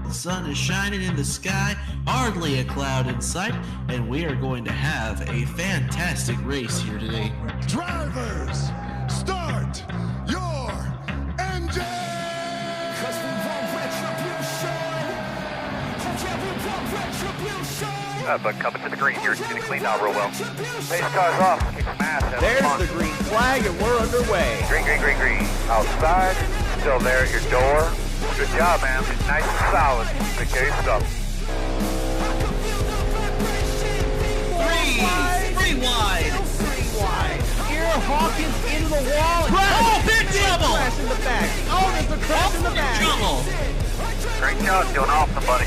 The sun is shining in the sky, hardly a cloud in sight, and we are going to have a fantastic race here today. Drivers, start your engine! Cause we want retribution! But coming to the green here, it's going to clean out real well. Pace car's off, kick some ass. There's the green flag and we're underway. Green, green, green, green. Outside, still there at your door. Good job, man. It's nice and solid. Take care of your stuff. Three wide. Here, Hawkins into the wall. Oh, big trouble! Crash in the back. Oh, there's a crash in the back. Trouble! Great job, doing awesome, buddy.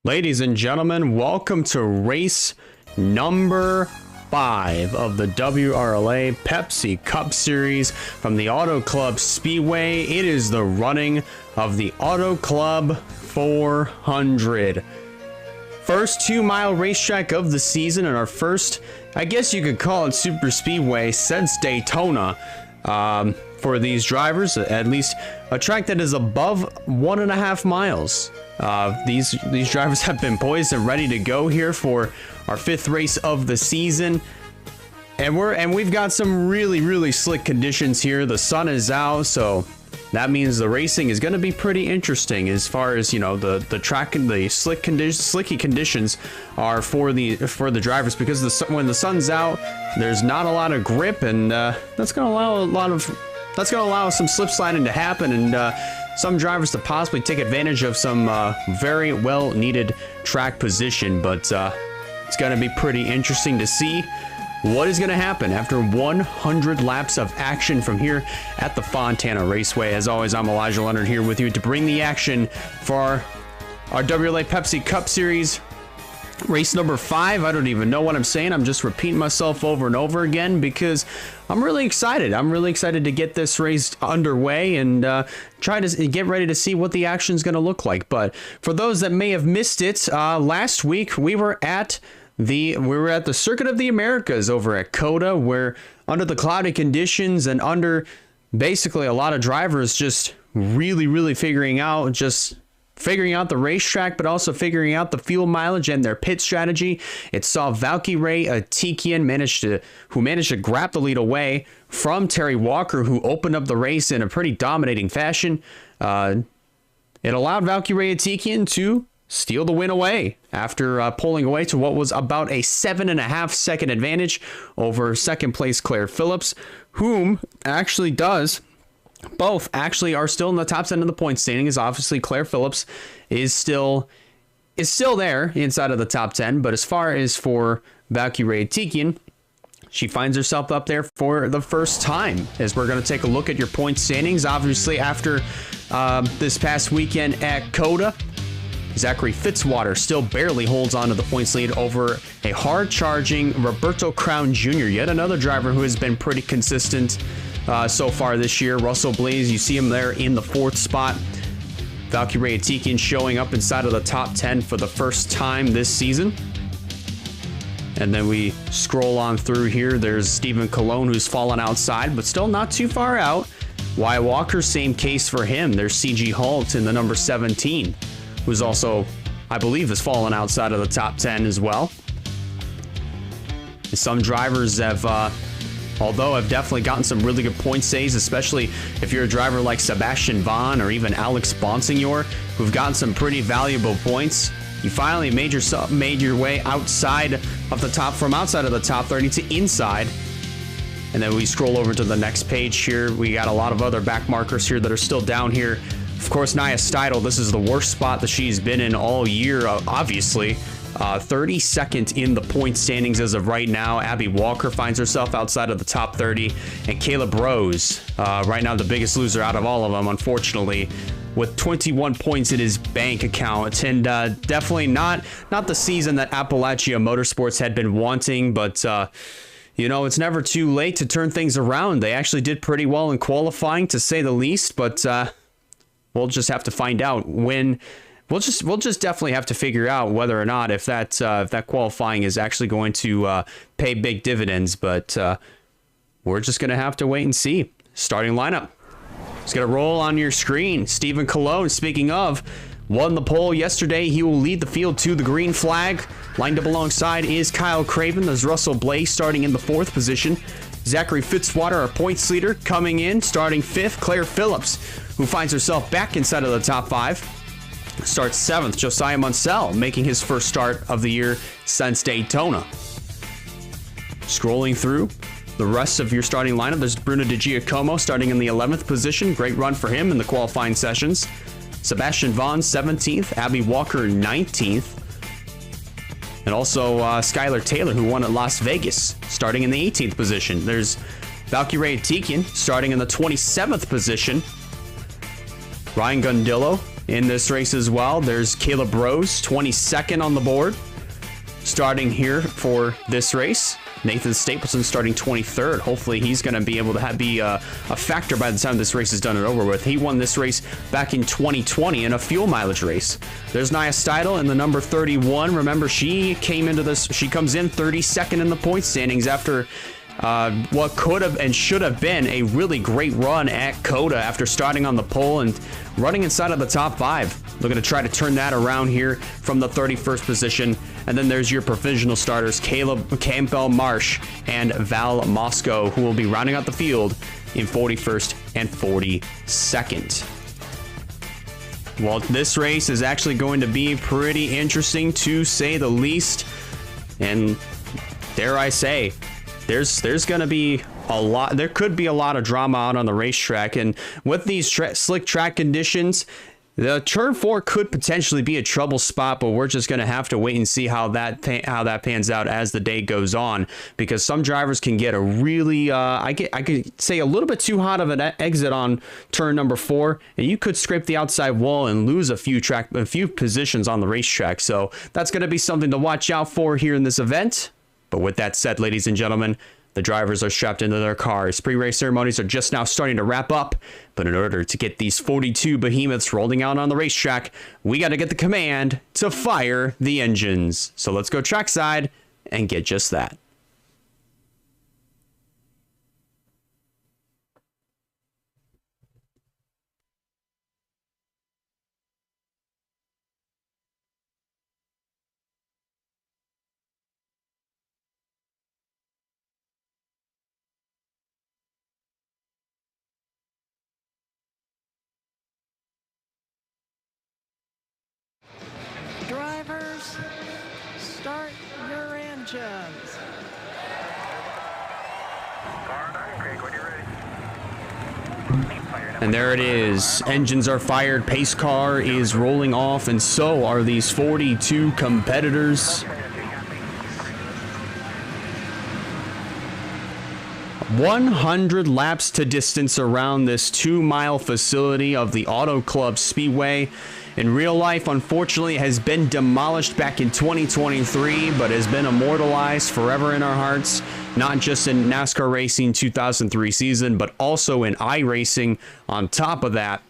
Ladies and gentlemen, welcome to race number 5 of the WRLA Pepsi Cup Series from the Auto Club Speedway. It is the running of the Auto Club 400. First 2-mile racetrack of the season and our first, I guess you could call it super speedway since Daytona. For these drivers, at least a track that is above 1.5 miles. These drivers have been poised and ready to go here for our 5th race of the season, and we've got some really slick conditions here. The sun is out, so that means the racing is going to be pretty interesting as far as, you know, the track and the slicky conditions are for the drivers, because when the sun's out, there's not a lot of grip, and that's going to allow some slip sliding to happen, and some drivers to possibly take advantage of some very well needed track position. But it's going to be pretty interesting to see what is going to happen after 100 laps of action from here at the Fontana Raceway. As always, I'm Elijah Leonard here with you to bring the action for our WRLA Pepsi Cup Series. Race number 5. I don't even know what I'm saying. I'm just repeating myself over and over again because I'm really excited. I'm really excited to get this race underway and try to get ready to see what the action is going to look like. But for those that may have missed it, last week we were at the Circuit of the Americas over at COTA, where under the cloudy conditions and under basically a lot of drivers just really figuring out the racetrack, but also figuring out the fuel mileage and their pit strategy. It saw Valkyrie Atikian who managed to grab the lead away from Terry Walker, who opened up the race in a pretty dominating fashion. It allowed Valkyrie Atikian to steal the win away after pulling away to what was about a 7.5 second advantage over second place Claire Phillips, whom actually does. Both actually are still in the top 10 of the point standings. Obviously, Claire Phillips is still there inside of the top 10. But as far as for Valkyrie Atikian, she finds herself up there for the first time. As we're going to take a look at your point standings, obviously after this past weekend at COTA, Zachary Fitzwater still barely holds on to the points lead over a hard-charging Roberto Crown Jr., yet another driver who has been pretty consistent so far this year. Russell Blaze, you see him there in the 4th spot. Valkyrie Atikian showing up inside of the top 10 for the first time this season. And then we scroll on through here. There's Stephen Colon, who's fallen outside, but still not too far out. Wyatt Walker, same case for him. There's CG Halt in the number 17, who's also, I believe, has fallen outside of the top 10 as well. Some drivers have definitely gotten some really good point saves, especially if you're a driver like Sebastian Vaughn or even Alex Bonsignor, who've gotten some pretty valuable points. You finally made your way outside of the top 30 to inside. And then we scroll over to the next page here. We got a lot of other back markers here that are still down here. Of course, Nia Steidel, this is the worst spot that she's been in all year, obviously. 32nd in the point standings as of right now. Abby Walker finds herself outside of the top 30. And Caleb Rose, right now the biggest loser out of all of them, unfortunately, with 21 points in his bank account. And definitely not the season that Appalachia Motorsports had been wanting, but you know, it's never too late to turn things around. They actually did pretty well in qualifying, to say the least, but we'll just have to find out when. We'll just definitely have to figure out whether or not if that qualifying is actually going to pay big dividends. But we're just going to have to wait and see. Starting lineup. It's going to roll on your screen. Stephen Cologne, speaking of, won the pole yesterday. He will lead the field to the green flag. Lined up alongside is Kyle Craven. There's Russell Blaze starting in the 4th position. Zachary Fitzwater, our points leader, coming in, starting 5th. Claire Phillips, who finds herself back inside of the top 5. Starts 7th. Josiah Munsell making his first start of the year since Daytona. Scrolling through the rest of your starting lineup, there's Bruno Di Giacomo starting in the 11th position. Great run for him in the qualifying sessions. Sebastian Vaughn 17th. Abby Walker 19th. And also Skylar Taylor, who won at Las Vegas, starting in the 18th position. There's Valkyrie Atikian starting in the 27th position. Ryan Gundillo in this race as well. There's Caleb Rose, 22nd on the board, starting here for this race. Nathan Stapleton starting 23rd. Hopefully he's going to be able to be a factor by the time this race is done and over with. He won this race back in 2020 in a fuel mileage race. There's Nia Steidel in the number 31. Remember, she came into this, she comes in 32nd in the point standings after what could have and should have been a really great run at COTA after starting on the pole and running inside of the top 5. Looking to try to turn that around here from the 31st position. And then there's your provisional starters, Caleb Campbell Marsh and Val Moscow, who will be rounding out the field in 41st and 42nd. Well, this race is actually going to be pretty interesting, to say the least. And dare I say, there's going to be a lot. There could be a lot of drama out on the racetrack, and with these slick track conditions, the turn 4 could potentially be a trouble spot. But we're just going to have to wait and see how that pans out as the day goes on, because some drivers can get a really I could say a little bit too hot of an exit on turn number 4, and you could scrape the outside wall and lose a few positions on the racetrack. So that's going to be something to watch out for here in this event. But with that said, ladies and gentlemen, the drivers are strapped into their cars. Pre-race ceremonies are just now starting to wrap up. But in order to get these 42 behemoths rolling out on the racetrack, we got to get the command to fire the engines. So let's go trackside and get just that. Drivers, start your engines. And there it is. Engines are fired. Pace car is rolling off, and so are these 42 competitors. 100 laps to distance around this 2-mile facility of the Auto Club Speedway. In real life, unfortunately, has been demolished back in 2023, but has been immortalized forever in our hearts, not just in NASCAR Racing 2003 season, but also in iRacing on top of that.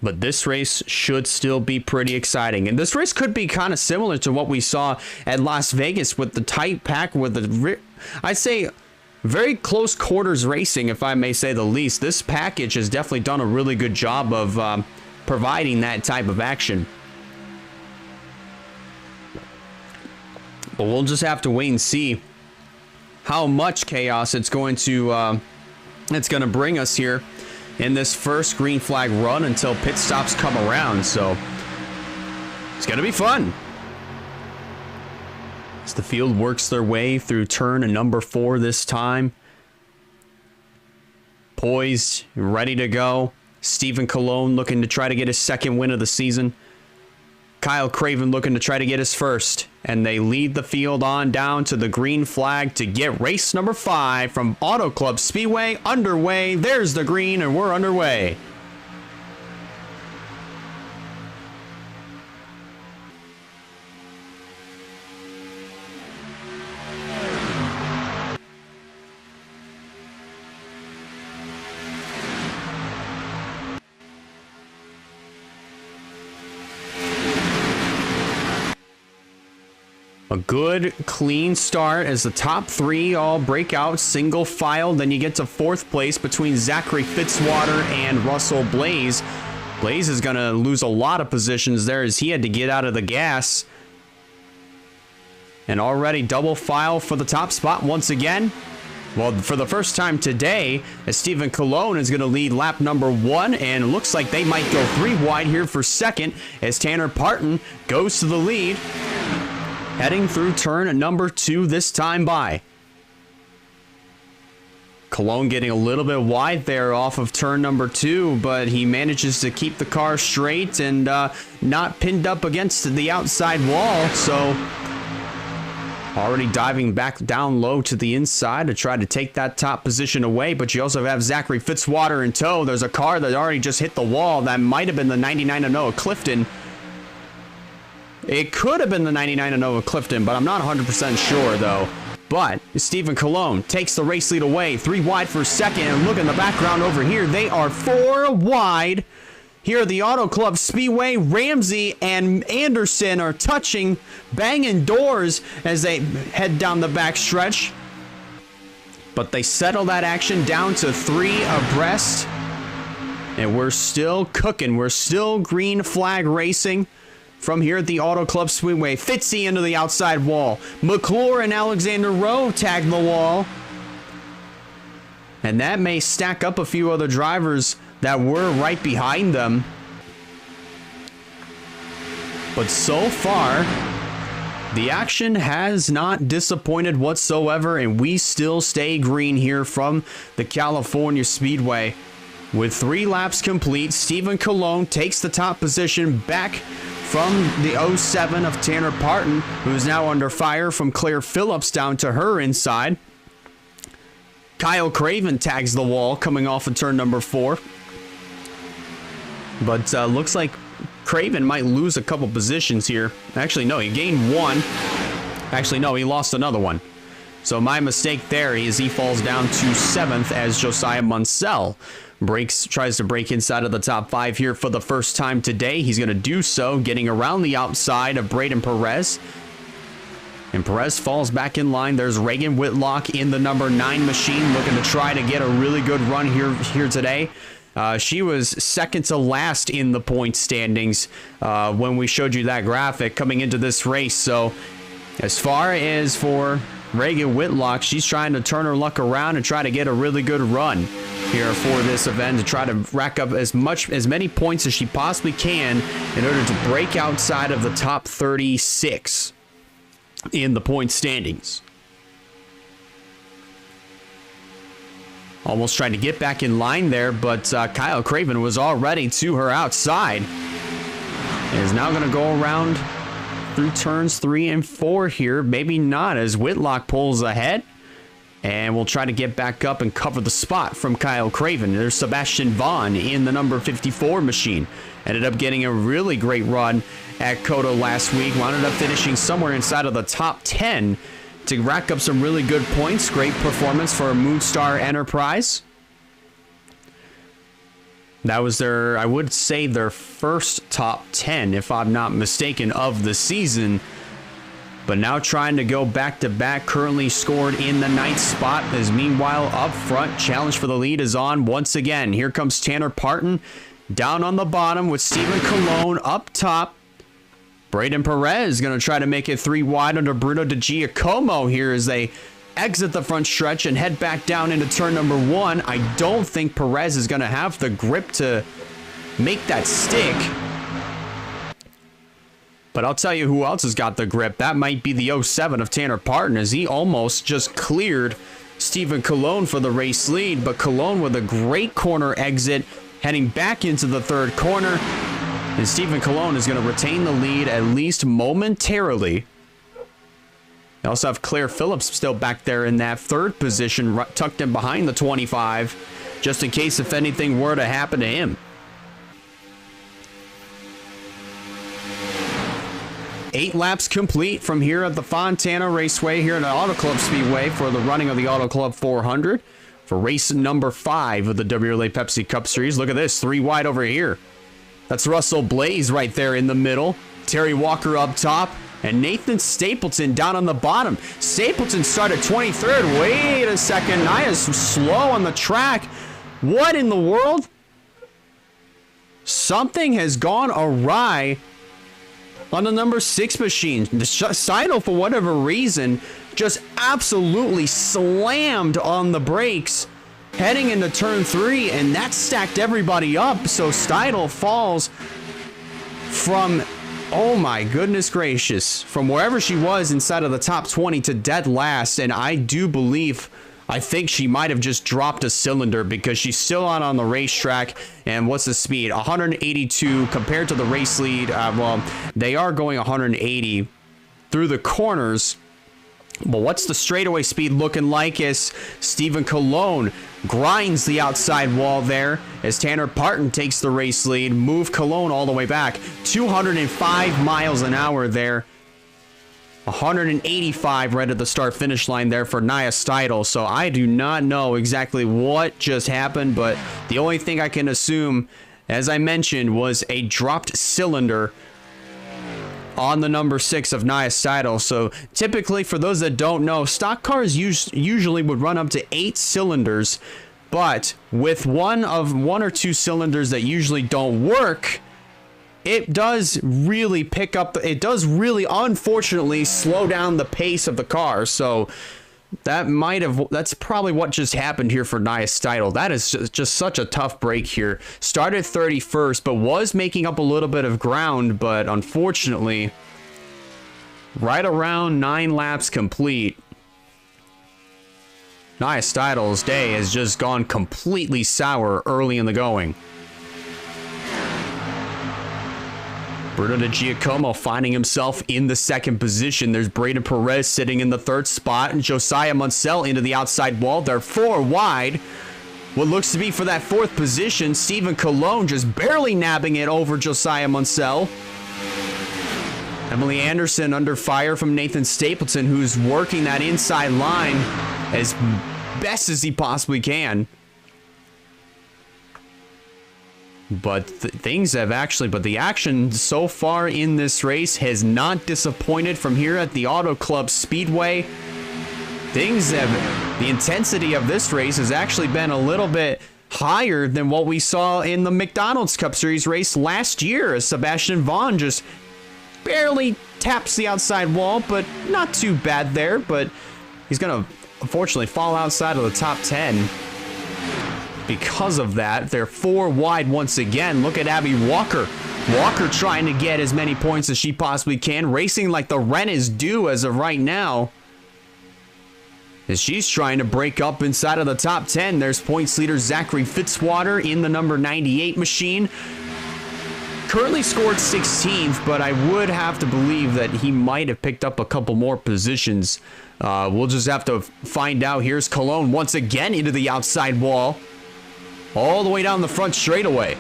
But this race should still be pretty exciting. And this race could be kind of similar to what we saw at Las Vegas with the tight pack, with the, I'd say, very close quarters racing, if I may say the least. This package has definitely done a really good job of providing that type of action. But we'll just have to wait and see how much chaos it's going to bring us here in this first green flag run until pit stops come around. So it's going to be fun. As the field works their way through turn number 4 this time. Poised, ready to go. Stephen Cologne looking to try to get his second win of the season. Kyle Craven looking to try to get his first. And they lead the field on down to the green flag to get race number 5 from Auto Club Speedway underway. There's the green, and we're underway. A good, clean start as the top three all break out single file. Then you get to fourth place between Zachary Fitzwater and Russell Blaze. Blaze is going to lose a lot of positions there as he had to get out of the gas. And already double file for the top spot once again. Well, for the first time today, as Stephen Colon is going to lead lap number 1, and it looks like they might go 3 wide here for second as Tanner Parton goes to the lead, heading through turn number 2 this time by. Colon getting a little bit wide there off of turn number 2, but he manages to keep the car straight and not pinned up against the outside wall, so already diving back down low to the inside to try to take that top position away, but you also have Zachary Fitzwater in tow. There's a car that already just hit the wall. That might have been the 99 of Noah Clifton. It could have been the 99 of Noah Clifton, but I'm not 100% sure, though. But Stephen Colon takes the race lead away. 3 wide for second, and look in the background over here. They are 4 wide. Here at the Auto Club Speedway, Ramsey and Anderson are touching, banging doors as they head down the back stretch. But they settle that action down to 3 abreast. And we're still cooking. We're still green flag racing from here at the Auto Club Speedway. Fitzy into the outside wall. McClure and Alexander Rowe tag the wall. And that may stack up a few other drivers that were right behind them. But so far, the action has not disappointed whatsoever, and we still stay green here from the California Speedway. With 3 laps complete, Stephen Colon takes the top position back from the 07 of Tanner Parton, who is now under fire from Claire Phillips down to her inside. Kyle Craven tags the wall coming off of turn number 4. But looks like Craven might lose a couple positions here. Actually, no, he gained 1. Actually, no, he lost another one. So my mistake there is he falls down to 7th as Josiah Munsell tries to break inside of the top 5 here for the first time today. He's going to do so, getting around the outside of Braden Perez. And Perez falls back in line. There's Reagan Whitlock in the number 9 machine, looking to try to get a really good run here today. She was second to last in the point standings when we showed you that graphic coming into this race. So as far as for Reagan Whitlock, she's trying to turn her luck around and try to get a really good run here for this event to try to rack up as many points as she possibly can in order to break outside of the top 36 in the point standings. Almost trying to get back in line there, but Kyle Craven was already to her outside. And is now going to go around through turns 3 and 4 here. Maybe not, as Whitlock pulls ahead. And we'll try to get back up and cover the spot from Kyle Craven. There's Sebastian Vaughn in the number 54 machine. Ended up getting a really great run at COTA last week. Wound up finishing somewhere inside of the top 10 to rack up some really good points. Great performance for Moonstar Enterprise. That was their, I would say, their first top 10, if I'm not mistaken, of the season. But now trying to go back-to-back, currently scored in the 9th spot, as meanwhile up front, challenge for the lead is on once again. Here comes Tanner Parton down on the bottom with Stephen Colon up top. Braden Perez going to try to make it 3 wide under Bruno DiGiacomo here as they exit the front stretch and head back down into turn number 1. I don't think Perez is going to have the grip to make that stick. But I'll tell you who else has got the grip. That might be the 07 of Tanner Parton, as he almost just cleared Stephen Colon for the race lead. But Colon with a great corner exit, heading back into the 3rd corner. And Stephen Colon is going to retain the lead, at least momentarily. You also have Claire Phillips still back there in that 3rd position, tucked in behind the 25, just in case if anything were to happen to him. 8 laps complete from here at the Fontana Raceway here at the Auto Club Speedway for the running of the Auto Club 400 for race number 5 of the WRLA Pepsi Cup Series. Look at this, 3 wide over here. That's Russell Blaze right there in the middle. Terry Walker up top. And Nathan Stapleton down on the bottom. Stapleton started 23rd. Wait a second. Nia's slow on the track. What in the world? Something has gone awry on the number 6 machine. The Seidel, for whatever reason, just absolutely slammed on the brakes heading into turn 3, and that stacked everybody up. So Seidel falls from, oh my goodness gracious, from wherever she was inside of the top 20 to dead last. And I think she might have just dropped a cylinder because she's still out on the racetrack. And what's the speed? 182 compared to the race lead. Well, they are going 180 through the corners. But what's the straightaway speed looking like as Stephen Colon grinds the outside wall there as Tanner Parton takes the race lead. Move Colon all the way back. 205 miles an hour there. 185 right at the start finish line there for Nia Steidl. So I do not know exactly what just happened, but the only thing I can assume, as I mentioned, was a dropped cylinder on the number 6 of Nia Steidl. So typically, for those that don't know, stock cars usually would run up to 8 cylinders, but with one or two cylinders that usually don't work, it does really pick up, it does really unfortunately slow down the pace of the car. So that's probably what just happened here for Nia Steidl. That is just such a tough break here. Started 31st, but was making up a little bit of ground, but unfortunately, right around 9 laps complete, Nia Steidl's day has just gone completely sour early in the going. Bruno De Giacomo finding himself in the 2nd position. There's Braden Perez sitting in the 3rd spot, and Josiah Munsell into the outside wall. They're 4 wide. What looks to be for that 4th position, Stephen Colon just barely nabbing it over Josiah Munsell. Emily Anderson under fire from Nathan Stapleton, who's working that inside line as best as he possibly can. But the action so far in this race has not disappointed from here at the Auto Club Speedway. The intensity of this race has actually been a little bit higher than what we saw in the McDonald's Cup Series race last year, as Sebastian Vaughn just barely taps the outside wall, but not too bad there. But he's going to unfortunately fall outside of the top 10. Because of that, they're 4 wide once again. Look at Abby Walker. Walker trying to get as many points as she possibly can, racing like the rent is due as of right now, as she's trying to break up inside of the top 10. There's points leader Zachary Fitzwater in the number 98 machine. Currently scored 16th, but I would have to believe that he might have picked up a couple more positions. We'll just have to find out. Here's Cologne once again into the outside wall, all the way down the front straightaway.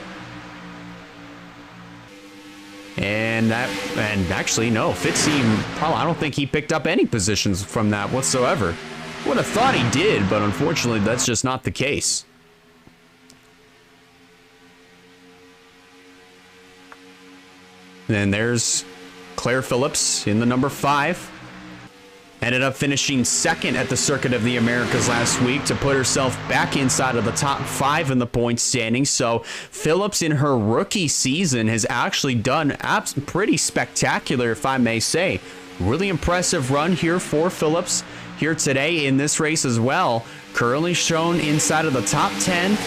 And actually, no, Fitzy, I don't think he picked up any positions from that whatsoever. Would have thought he did, but unfortunately, that's just not the case. And there's Claire Phillips in the number 5. Ended up finishing 2nd at the Circuit of the Americas last week to put herself back inside of the top 5 in the points standing. So Phillips in her rookie season has actually done pretty spectacular, if I may say. Really impressive run here for Phillips here today in this race as well. Currently shown inside of the top 10.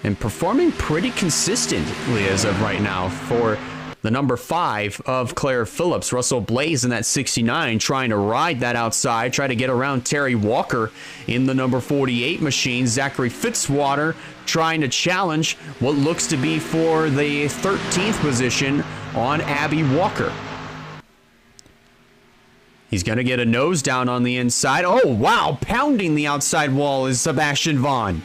And performing pretty consistently as of right now for the number 5 of Claire Phillips. Russell Blaze in that 69 trying to ride that outside, try to get around Terry Walker in the number 48 machine. Zachary Fitzwater trying to challenge what looks to be for the 13th position on Abby Walker. He's going to get a nose down on the inside. Oh, wow. Pounding the outside wall is Sebastian Vaughn.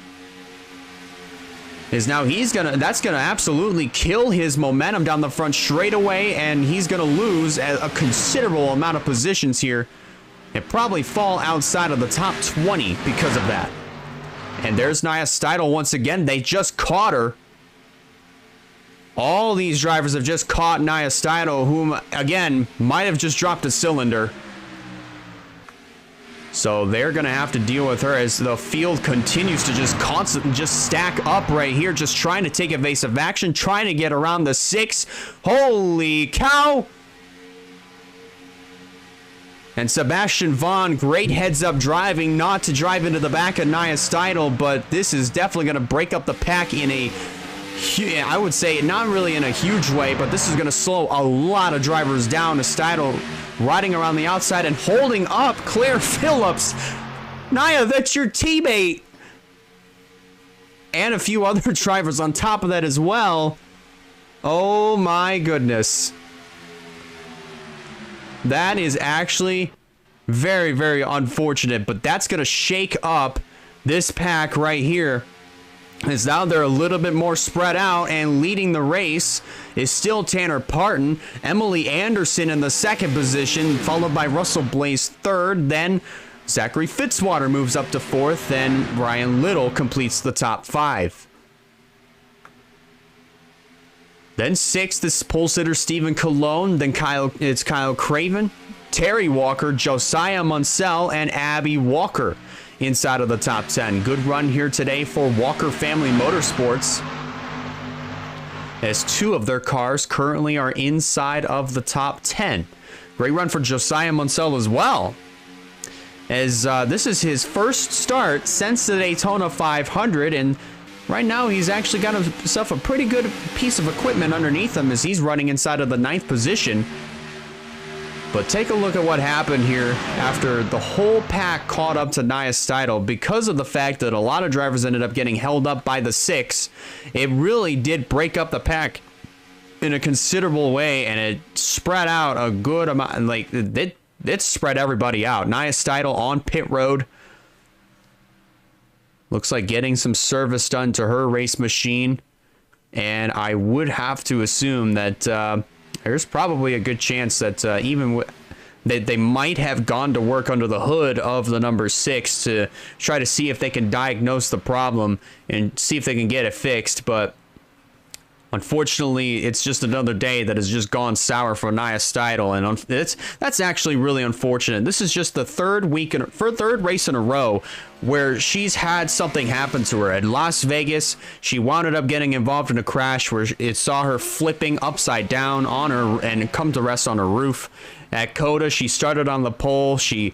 That's gonna absolutely kill his momentum down the front straightaway, and he's gonna lose a considerable amount of positions here and probably fall outside of the top 20 because of that. And there's Nia Steidl once again. They just caught her All these drivers have just caught Nia Steidl, whom, again, might have just dropped a cylinder. So they're going to have to deal with her as the field continues to just stack up right here, just trying to take evasive action, trying to get around the 6. Holy cow! And Sebastian Vaughn, great heads-up driving, not to drive into the back of Nia Steidl, but this is definitely going to break up the pack in a, I would say, not really in a huge way, but this is going to slow a lot of drivers down. Steidl riding around the outside and holding up Claire Phillips. Nia, that's your teammate. And a few other drivers on top of that as well. Oh my goodness. That is actually very, very unfortunate, but that's going to shake up this pack right here. As now they're a little bit more spread out, and leading the race is still Tanner Parton. Emily Anderson in the second position, followed by Russell Blaze third. Then Zachary Fitzwater moves up to fourth. Then Ryan Little completes the top 5. Then sixth is pole sitter Stephen Colon. Then it's Kyle Craven, Terry Walker, Josiah Munsell, and Abby Walker inside of the top 10. Good run here today for Walker Family Motorsports, as 2 of their cars currently are inside of the top 10. Great run for Josiah Munsell as well, as this is his first start since the Daytona 500, and right now he's actually got himself a pretty good piece of equipment underneath him as he's running inside of the 9th position. But take a look at what happened here after the whole pack caught up to Nia Steidl. Because of the fact that a lot of drivers ended up getting held up by the 6, it really did break up the pack in a considerable way, and it spread out a good amount. Like, it spread everybody out. Nia Steidl on pit road. Looks like getting some service done to her race machine. And I would have to assume that there's probably a good chance that they might have gone to work under the hood of the number 6 to try to see if they can diagnose the problem and see if they can get it fixed. But unfortunately, it's just another day that has just gone sour for Nia Steidl, and that's actually really unfortunate. This is just the third race in a row where she's had something happen to her. At Las Vegas, she wound up getting involved in a crash where it saw her flipping upside down on her and come to rest on her roof. At COTA, she started on the pole. She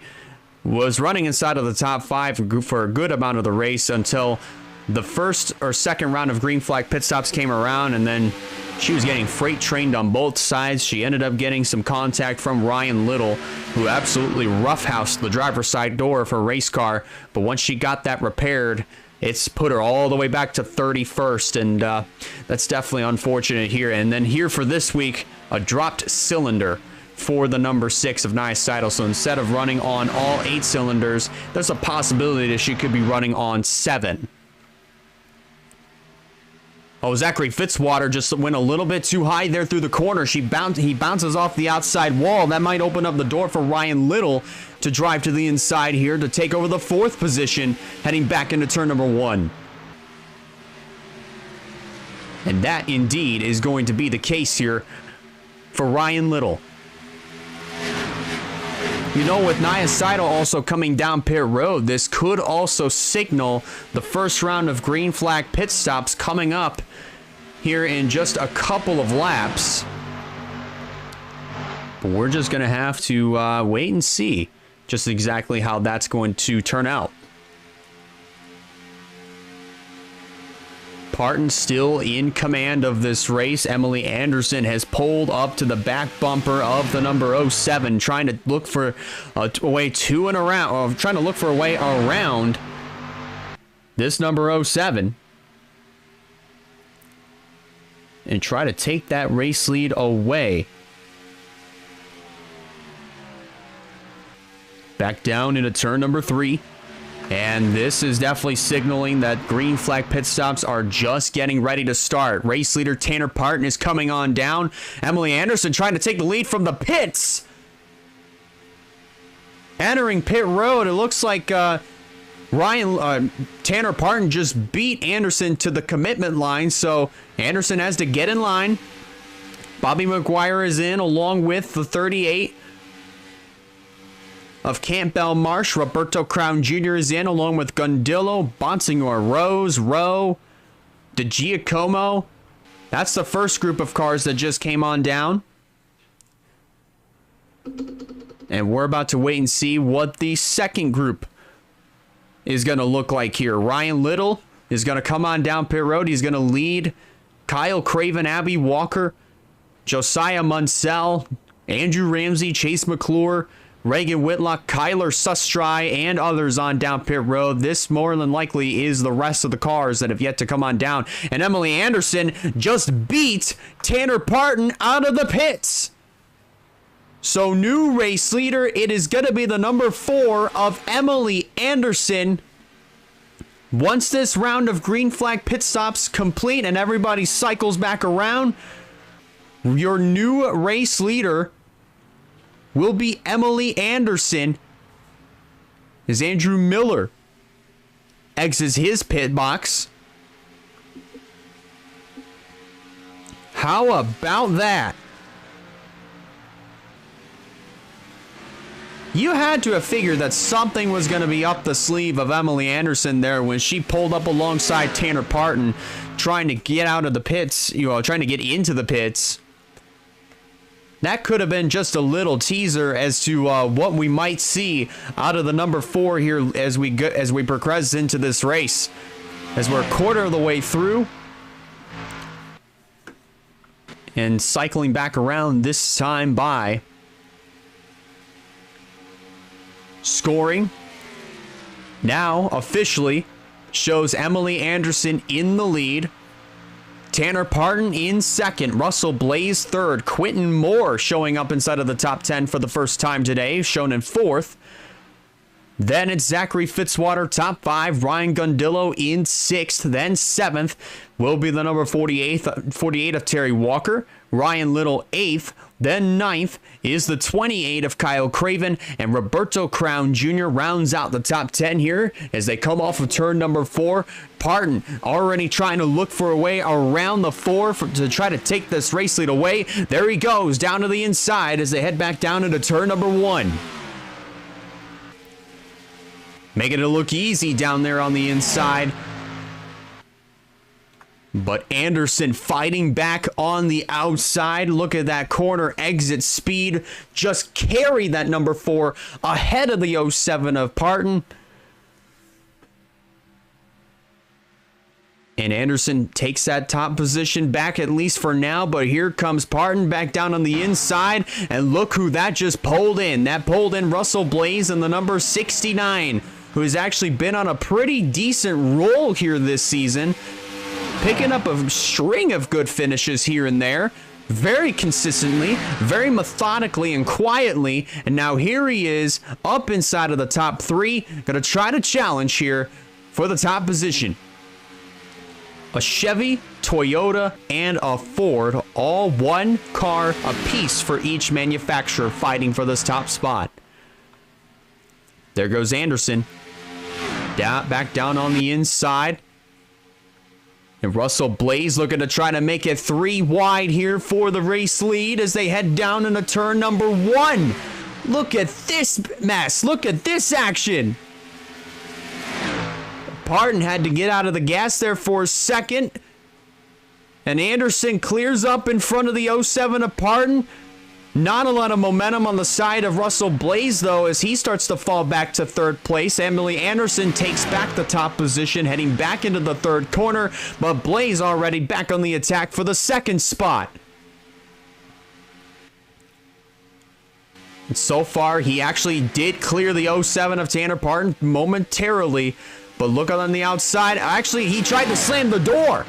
was running inside of the top 5 for a good amount of the race until the first or second round of green flag pit stops came around, and then she was getting freight trained on both sides. She ended up getting some contact from Ryan Little, who absolutely roughhoused the driver's side door of her race car. But once she got that repaired, it's put her all the way back to 31st, and that's definitely unfortunate here. And then here for this week, a dropped cylinder for the number 6 of Nia Steidl. So instead of running on all 8 cylinders, there's a possibility that she could be running on 7. Oh, Zachary Fitzwater just went a little bit too high there through the corner. He bounces off the outside wall. That might open up the door for Ryan Little to drive to the inside here to take over the 4th position, heading back into turn number 1. And that indeed is going to be the case here for Ryan Little. You know, with Nia Steidl also coming down pit road, this could also signal the first round of green flag pit stops coming up here in just a couple of laps. But we're just going to have to wait and see just exactly how that's going to turn out. Parton still in command of this race. Emily Anderson has pulled up to the back bumper of the number 07, trying to look for a way to and around, or trying to look for a way around this number 07 and try to take that race lead away. Back down into turn number 3. And this is definitely signaling that green flag pit stops are just getting ready to start. Race leader Tanner Parton is coming on down. Emily Anderson trying to take the lead from the pits. Entering pit road, it looks like Tanner Parton just beat Anderson to the commitment line, so Anderson has to get in line. Bobby McGuire is in along with the 38 of Campbell Marsh. Roberto Crown Jr. is in along with Gundillo, Bonsignor, Rose, Rowe, DiGiacomo. That's the first group of cars that just came on down. And we're about to wait and see what the second group is going to look like here. Ryan Little is going to come on down pit road. He's going to lead Kyle Craven, Abby Walker, Josiah Munsell, Andrew Ramsey, Chase McClure, Reagan Whitlock, Kyler Sustry, and others on down pit road. This more than likely is the rest of the cars that have yet to come on down. And Emily Anderson just beat Tanner Parton out of the pits. So new race leader, it is going to be the number 4 of Emily Anderson. Once this round of green flag pit stops complete and everybody cycles back around, your new race leader will be Emily Anderson as Andrew Miller exits his pit box. How about that? You had to have figured that something was going to be up the sleeve of Emily Anderson there when she pulled up alongside Tanner Parton, trying to get out of the pits, trying to get into the pits. That could have been just a little teaser as to what we might see out of the number 4 here as we progress into this race. As we're a quarter of the way through and cycling back around this time by. Scoring now officially shows Emily Anderson in the lead. Tanner Parton in second, Russell Blaze third, Quentin Moore showing up inside of the top 10 for the first time today, shown in fourth. Then it's Zachary Fitzwater, top 5, Ryan Gundillo in 6th, then 7th will be the number 48 of Terry Walker, Ryan Little 8th, then 9th is the 28 of Kyle Craven, and Roberto Crown Jr. rounds out the top 10 here as they come off of turn number 4. Parton already trying to look for a way around the 4 to try to take this race lead away. There he goes down to the inside as they head back down into turn number 1. Making it look easy down there on the inside. But Anderson fighting back on the outside. Look at that corner exit speed. Just carry that number 4 ahead of the 07 of Parton. And Anderson takes that top position back, at least for now. But here comes Parton back down on the inside. And look who that just pulled in. That pulled in Russell Blaze and the number 69, who has actually been on a pretty decent roll here this season. Picking up a string of good finishes here and there. Very consistently, very methodically and quietly. And now here he is up inside of the top 3. Going to try to challenge here for the top position. A Chevy, Toyota, and a Ford, all one car apiece for each manufacturer fighting for this top spot. There goes Anderson. Back down on the inside. And Russell Blaze looking to try to make it 3 wide here for the race lead as they head down into turn number 1. Look at this mess. Look at this action. Parton had to get out of the gas there for a second. And Anderson clears up in front of the 07 of Parton. Not a lot of momentum on the side of Russell Blaze, though, as he starts to fall back to 3rd place. Emily Anderson takes back the top position, heading back into the 3rd corner, but Blaze already back on the attack for the 2nd spot. And so far, he actually did clear the 07 of Tanner Parton momentarily, but look on the outside. Actually, he tried to slam the door.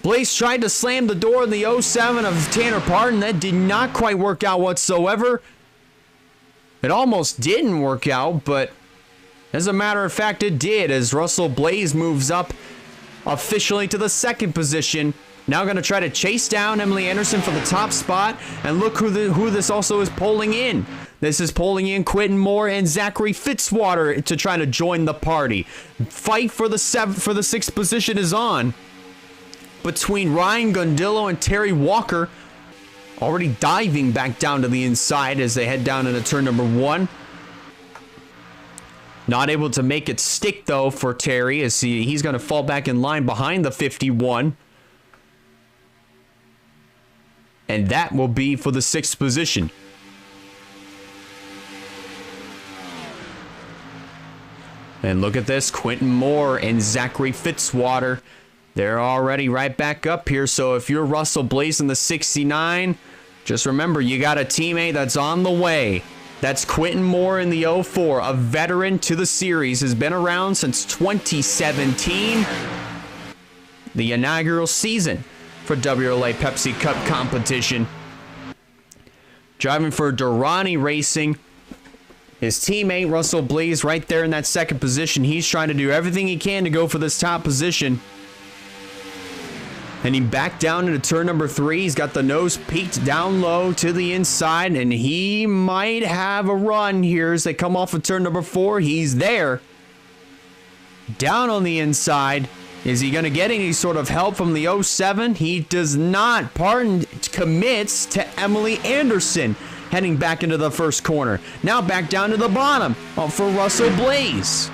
Blaze tried to slam the door in the 07 of Tanner Parton. That did not quite work out whatsoever. It almost didn't work out, but as a matter of fact, it did, as Russell Blaze moves up officially to the 2nd position. Now going to try to chase down Emily Anderson for the top spot. And look who this also is pulling in. This is pulling in Quentin Moore and Zachary Fitzwater to try to join the party. Fight for the sixth position is on between Ryan Gundillo and Terry Walker, already diving back down to the inside as they head down into turn number 1. Not able to make it stick, though, for Terry, as he's going to fall back in line behind the 51. And that will be for the 6th position. And look at this, Quentin Moore and Zachary Fitzwater. They're already right back up here, so if you're Russell Blaze in the 69, just remember, you got a teammate that's on the way. That's Quentin Moore in the 04, a veteran to the series, has been around since 2017, the inaugural season for WRLA Pepsi Cup competition. Driving for Durrani Racing, his teammate Russell Blaze right there in that 2nd position. He's trying to do everything he can to go for this top position. And he backed down into turn number 3. He's got the nose peaked down low to the inside, and he might have a run here as they come off of turn number 4. He's there. Down on the inside. Is he going to get any sort of help from the 07? He does not. Parton commits to Emily Anderson, heading back into the first corner. Now back down to the bottom for Russell Blaze.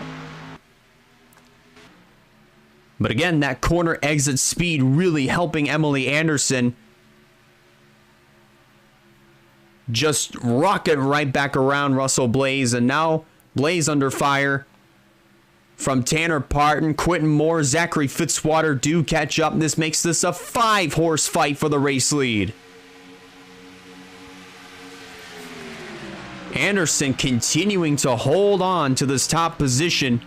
But again, that corner exit speed really helping Emily Anderson just rocket right back around Russell Blaze. And now Blaze under fire from Tanner Parton, Quentin Moore, Zachary Fitzwater do catch up. This makes this a 5-horse fight for the race lead. Anderson continuing to hold on to this top position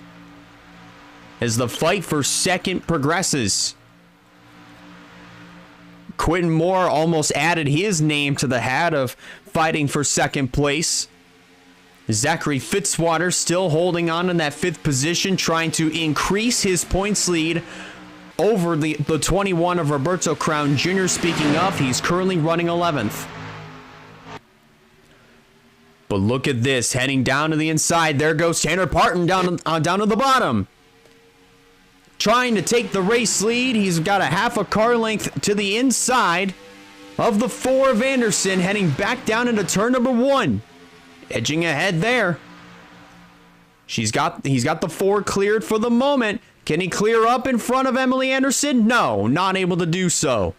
as the fight for second progresses. Quentin Moore almost added his name to the hat of fighting for second place. Zachary Fitzwater still holding on in that 5th position, trying to increase his points lead over the 21 of Roberto Crown Jr. Speaking of, he's currently running 11th. But look at this, heading down to the inside. There goes Tanner Parton down to the bottom. Trying to take the race lead. He's got a half a car length to the inside of the 4 of Anderson, heading back down into turn number 1. Edging ahead there. He's got the 4 cleared for the moment. Can he clear up in front of Emily Anderson? No, not able to do so.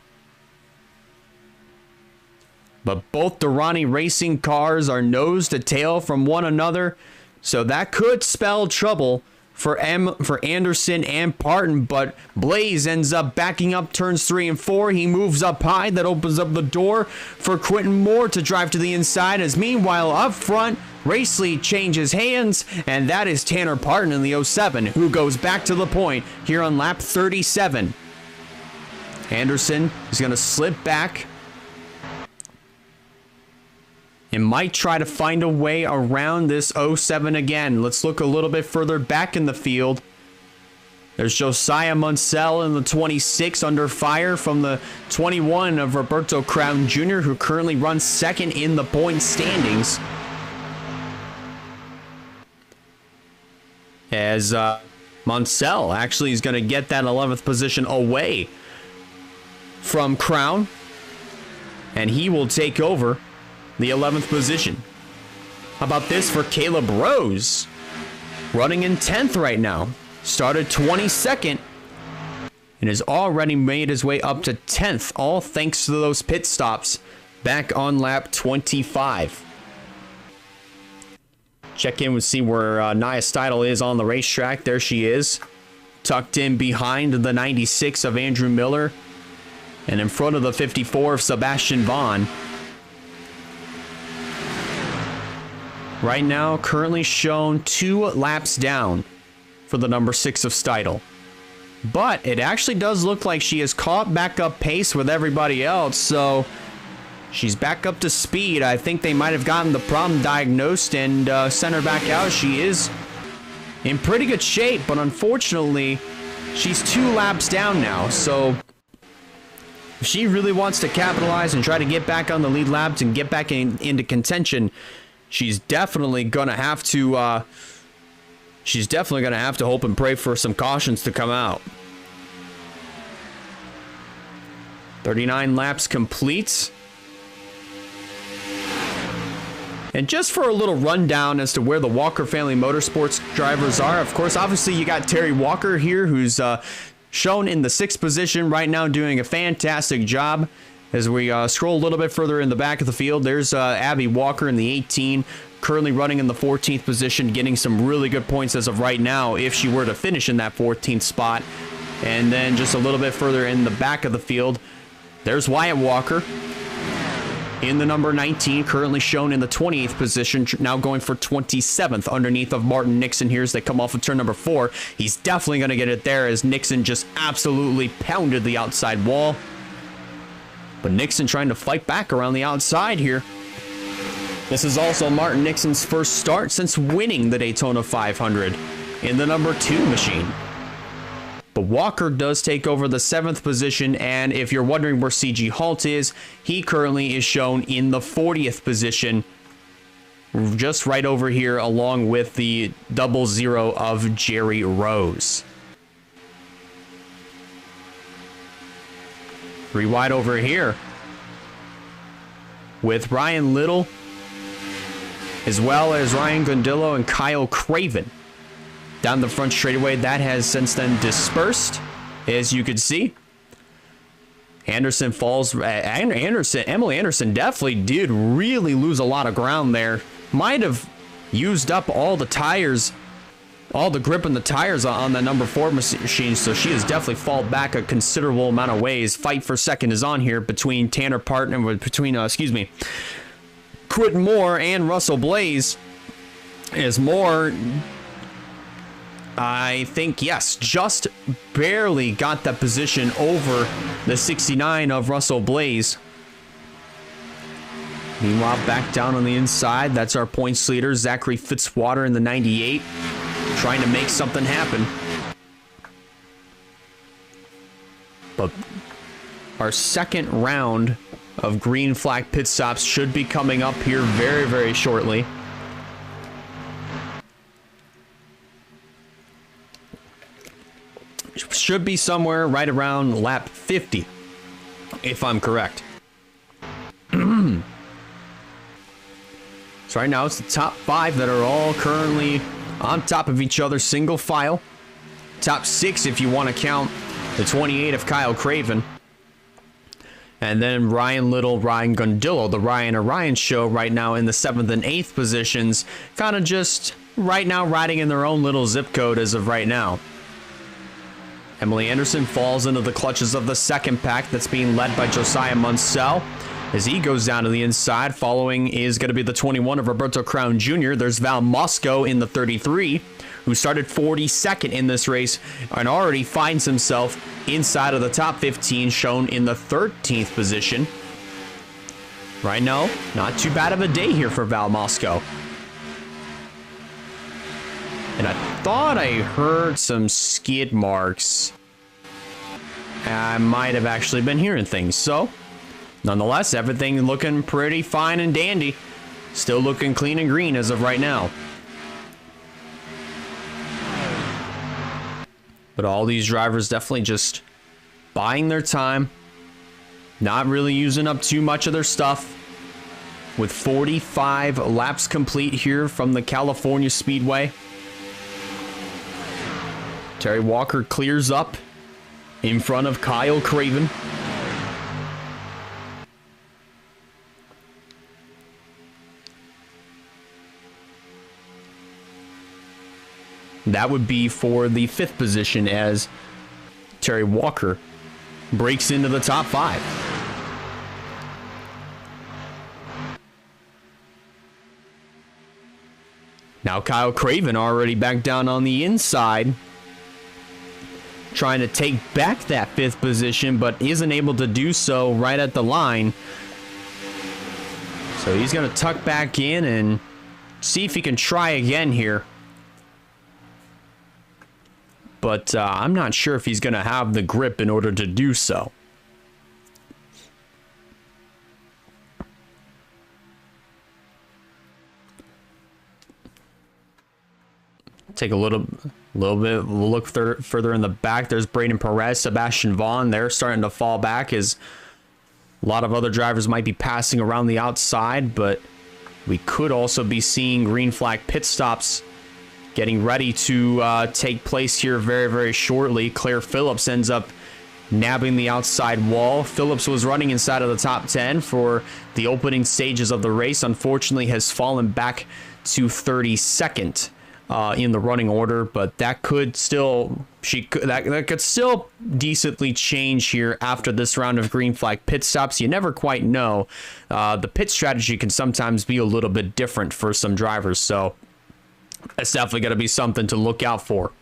But both Durrani Racing cars are nose to tail from one another, so that could spell trouble for Anderson and Parton. But Blaze ends up backing up turns 3 and 4. He moves up high. That opens up the door for Quentin Moore to drive to the inside, as meanwhile up front, race lead changes hands, and that is Tanner Parton in the 07, who goes back to the point here on lap 37. Anderson is going to slip back and might try to find a way around this 07 again. Let's look a little bit further back in the field. There's Josiah Munsell in the 26 under fire from the 21 of Roberto Crown Jr., who currently runs 2nd in the point standings. As Munsell actually is going to get that 11th position away from Crown, and he will take over the 11th position. How about this for Caleb Rose? Running in 10th right now. Started 22nd and has already made his way up to 10th, all thanks to those pit stops back on lap 25. Check in and see where Nia Steidel is on the racetrack. There she is, tucked in behind the 96 of Andrew Miller and in front of the 54 of Sebastian Vaughn. Right now, currently shown 2 laps down for the number 6 of Steidel. But it actually does look like she has caught back up pace with everybody else, so she's back up to speed. I think they might have gotten the problem diagnosed and sent her back out. She is in pretty good shape, but unfortunately, she's 2 laps down now, so if she really wants to capitalize and try to get back on the lead laps and get back into contention, she's definitely gonna have to hope and pray for some cautions to come out. 39 laps complete. And just for a little rundown as to where the Walker Family Motorsports drivers are, of course, obviously you got Terry Walker here, who's shown in the 6th position right now, doing a fantastic job. As we scroll a little bit further in the back of the field, there's Abby Walker in the 18, currently running in the 14th position, getting some really good points as of right now if she were to finish in that 14th spot. And then just a little bit further in the back of the field, there's Wyatt Walker in the number 19, currently shown in the 28th position, now going for 27th underneath of Martin Nixon here as they come off of turn number 4. He's definitely going to get it there as Nixon just absolutely pounded the outside wall. But Nixon trying to fight back around the outside here. This is also Martin Nixon's first start since winning the Daytona 500 in the number 2 machine. But Walker does take over the 7th position, and if you're wondering where CG Halt is, he currently is shown in the 40th position, just right over here along with the 00 of Jerry Rose. 3 wide over here with Ryan Little, as well as Ryan Gondillo and Kyle Craven. Down the front straightaway, that has since then dispersed, as you can see. Anderson falls. Emily Anderson definitely did really lose a lot of ground there. Might have used up all the tires, all the grip in the tires on the number 4 machine, so she has definitely fallen back a considerable amount of ways. Fight for second is on here between Tanner Parton and Quentin Moore and Russell Blaze. As Moore, I think, yes, just barely got that position over the 69 of Russell Blaze. Meanwhile, back down on the inside, that's our points leader, Zachary Fitzwater in the 98, trying to make something happen. But our second round of green flag pit stops should be coming up here very, very shortly. Should be somewhere right around lap 50, if I'm correct. So right now it's the top 5 that are all currently on top of each other, single file. Top 6 if you want to count the 28 of Kyle Craven. And then Ryan Little, Ryan Gondillo, the Ryan Orion show right now in the 7th and 8th positions, kind of just right now riding in their own little zip code as of right now. Emily Anderson falls into the clutches of the second pack that's being led by Josiah Munsell as he goes down to the inside. Following is going to be the 21 of Roberto Crown Jr. There's Val Mosco in the 33, who started 42nd in this race and already finds himself inside of the top 15, shown in the 13th position. Right now, not too bad of a day here for Val Mosco. And I thought I heard some skid marks. I might have actually been hearing things. So, nonetheless, everything looking pretty fine and dandy. Still looking clean and green as of right now. But all these drivers definitely just buying their time. Not really using up too much of their stuff. With 45 laps complete here from the California Speedway. Terry Walker clears up in front of Kyle Craven. That would be for the 5th position as Terry Walker breaks into the top 5. Now Kyle Craven already back down on the inside, trying to take back that 5th position, but isn't able to do so right at the line. So he's going to tuck back in and see if he can try again here. But I'm not sure if he's going to have the grip in order to do so. Take a little bit, we'll look further in the back. There's Braden Perez, Sebastian Vaughn. They're starting to fall back as a lot of other drivers might be passing around the outside, but we could also be seeing green flag pit stops getting ready to take place here very, very shortly. Claire Phillips ends up nabbing the outside wall. Phillips was running inside of the top 10 for the opening stages of the race. Unfortunately, has fallen back to 32nd in the running order, but that could still that could still decently change here after this round of green flag pit stops. You never quite know. The pit strategy can sometimes be a little bit different for some drivers, so that's definitely going to be something to look out for.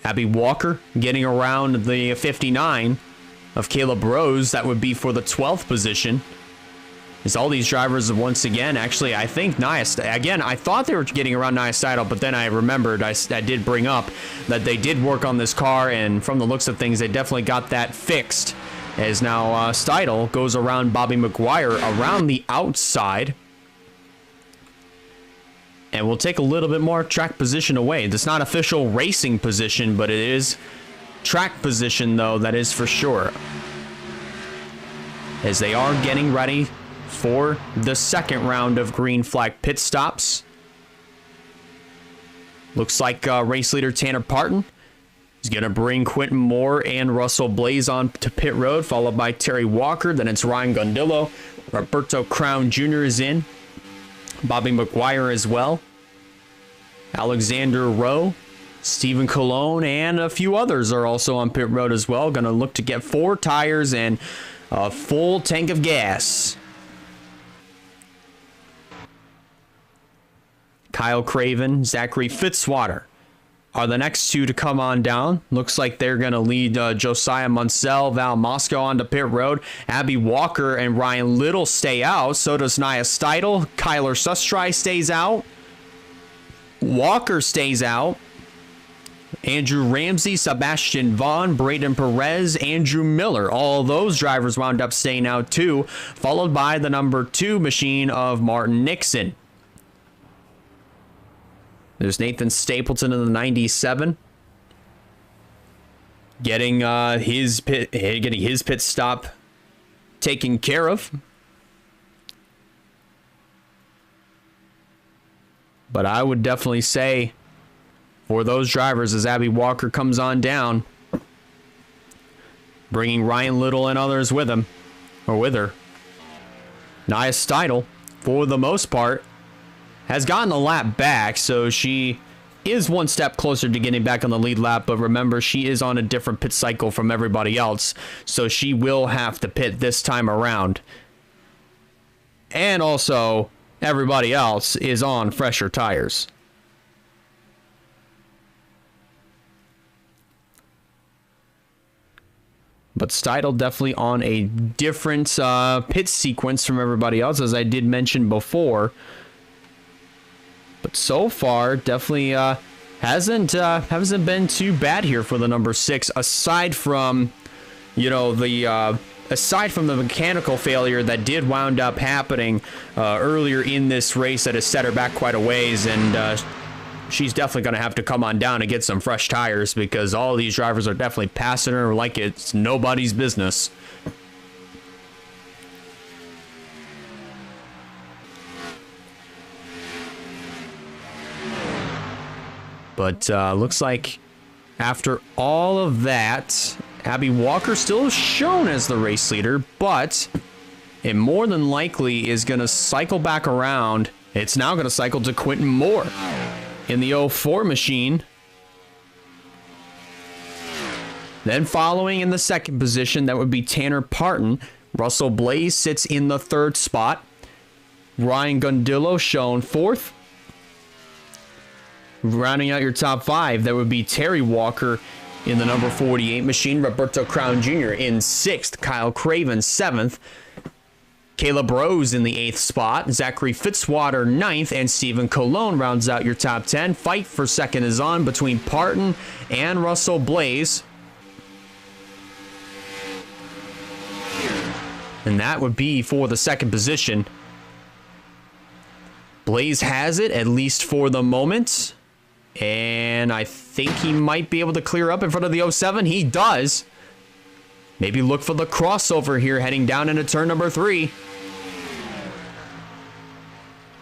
Abby Walker getting around the 59 of Caleb Rose. That would be for the 12th position. As all these drivers once again, actually, I think again, I thought they were getting around Nia Steidl, but then I remembered I did bring up that they did work on this car, and from the looks of things, they definitely got that fixed. As now Steidl goes around Bobby McGuire around the outside. And we'll take a little bit more track position away. It's not official racing position, but it is track position, though, that is for sure. As they are getting ready for the second round of green flag pit stops. Looks like race leader Tanner Parton is going to bring Quentin Moore and Russell Blaze on to pit road, followed by Terry Walker. Then it's Ryan Gundillo. Roberto Crown Jr. is in. Bobby McGuire as well. Alexander Rowe, Stephen Colon, and a few others are also on pit road as well. Going to look to get 4 tires and a full tank of gas. Kyle Craven, Zachary Fitzwater are the next 2 to come on down. Looks like they're going to lead Josiah Munsell, Val Moscow onto pit road. Abby Walker and Ryan Little stay out. So does Nia Steidl. Kyler Sustry stays out. Walker stays out. Andrew Ramsey, Sebastian Vaughn, Braden Perez, Andrew Miller. All those drivers wound up staying out too, followed by the number 2 machine of Martin Nixon. There's Nathan Stapleton in the 97. Getting his pit stop taken care of. But I would definitely say for those drivers, as Abby Walker comes on down, bringing Ryan Little and others with him, or with her, Nia Steidl, for the most part, has gotten a lap back, so she is one step closer to getting back on the lead lap, but remember, she is on a different pit cycle from everybody else, so she will have to pit this time around. And also, everybody else is on fresher tires. But Steidl definitely on a different pit sequence from everybody else, as I did mention before. But so far, definitely hasn't been too bad here for the number 6. Aside from, aside from the mechanical failure that did wound up happening earlier in this race, that has set her back quite a ways, and she's definitely going to have to come on down and get some fresh tires, because all of these drivers are definitely passing her like it's nobody's business. But looks like after all of that, Abby Walker still is shown as the race leader, but it more than likely is going to cycle back around. It's now going to cycle to Quentin Moore in the 04 machine. Then following in the second position, that would be Tanner Parton. Russell Blaze sits in the 3rd spot. Ryan Gundillo shown 4th. Rounding out your top 5, that would be Terry Walker in the number 48 machine. Roberto Crown Jr. in 6th. Kyle Craven 7th. Caleb Rose in the 8th spot. Zachary Fitzwater 9th. And Stephen Colon rounds out your top 10. Fight for second is on between Parton and Russell Blaze. And that would be for the second position. Blaze has it, at least for the moment. And I think he might be able to clear up in front of the 07. He does. Maybe look for the crossover here heading down into turn number 3.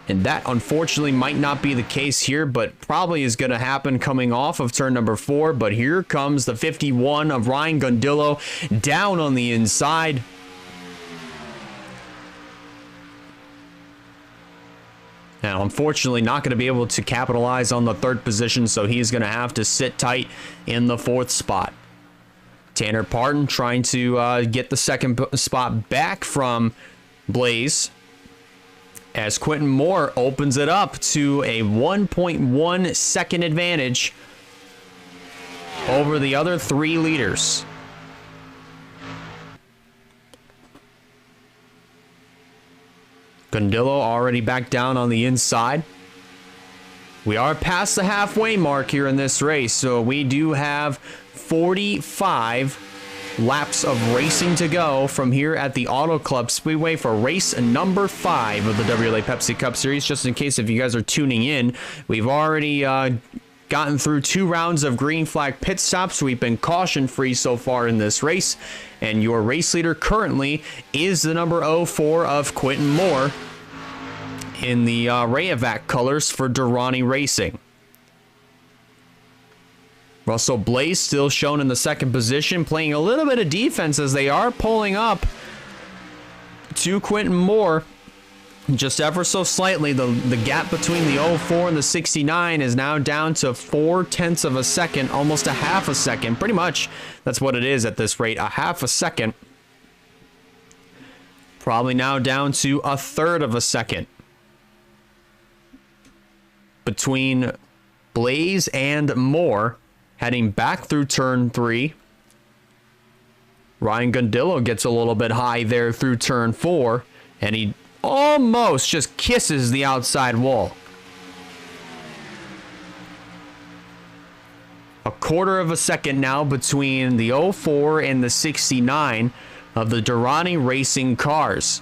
And that, unfortunately, might not be the case here, but probably is going to happen coming off of turn number 4. But here comes the 51 of Ryan Gundillo down on the inside. Now, unfortunately, not going to be able to capitalize on the 3rd position, so he's going to have to sit tight in the 4th spot. Tanner Parton trying to get the 2nd spot back from Blaze, as Quentin Moore opens it up to a 1.1 second advantage over the other 3 leaders. Gundillo already back down on the inside. We are past the halfway mark here in this race, so we do have 45 laps of racing to go from here at the Auto Club Speedway for race number 5 of the WRLA Pepsi Cup Series. Just in case if you guys are tuning in, we've already gotten through 2 rounds of green flag pit stops. We've been caution free so far in this race, and your race leader currently is the number 04 of Quentin Moore in the Rayovac colors for Durrani Racing. Russell Blaze still shown in the 2nd position, playing a little bit of defense as they are pulling up to Quentin Moore. Just ever so slightly, the gap between the 04 and the 69 is now down to 0.4 of a second, almost a half a second. Pretty much, that's what it is at this rate, a half a second. Probably now down to 1/3 of a second between Blaze and Moore. Heading back through turn 3. Ryan Gundillo gets a little bit high there through turn 4, and he almost just kisses the outside wall. 1/4 of a second now between the 04 and the 69 of the Durrani Racing cars.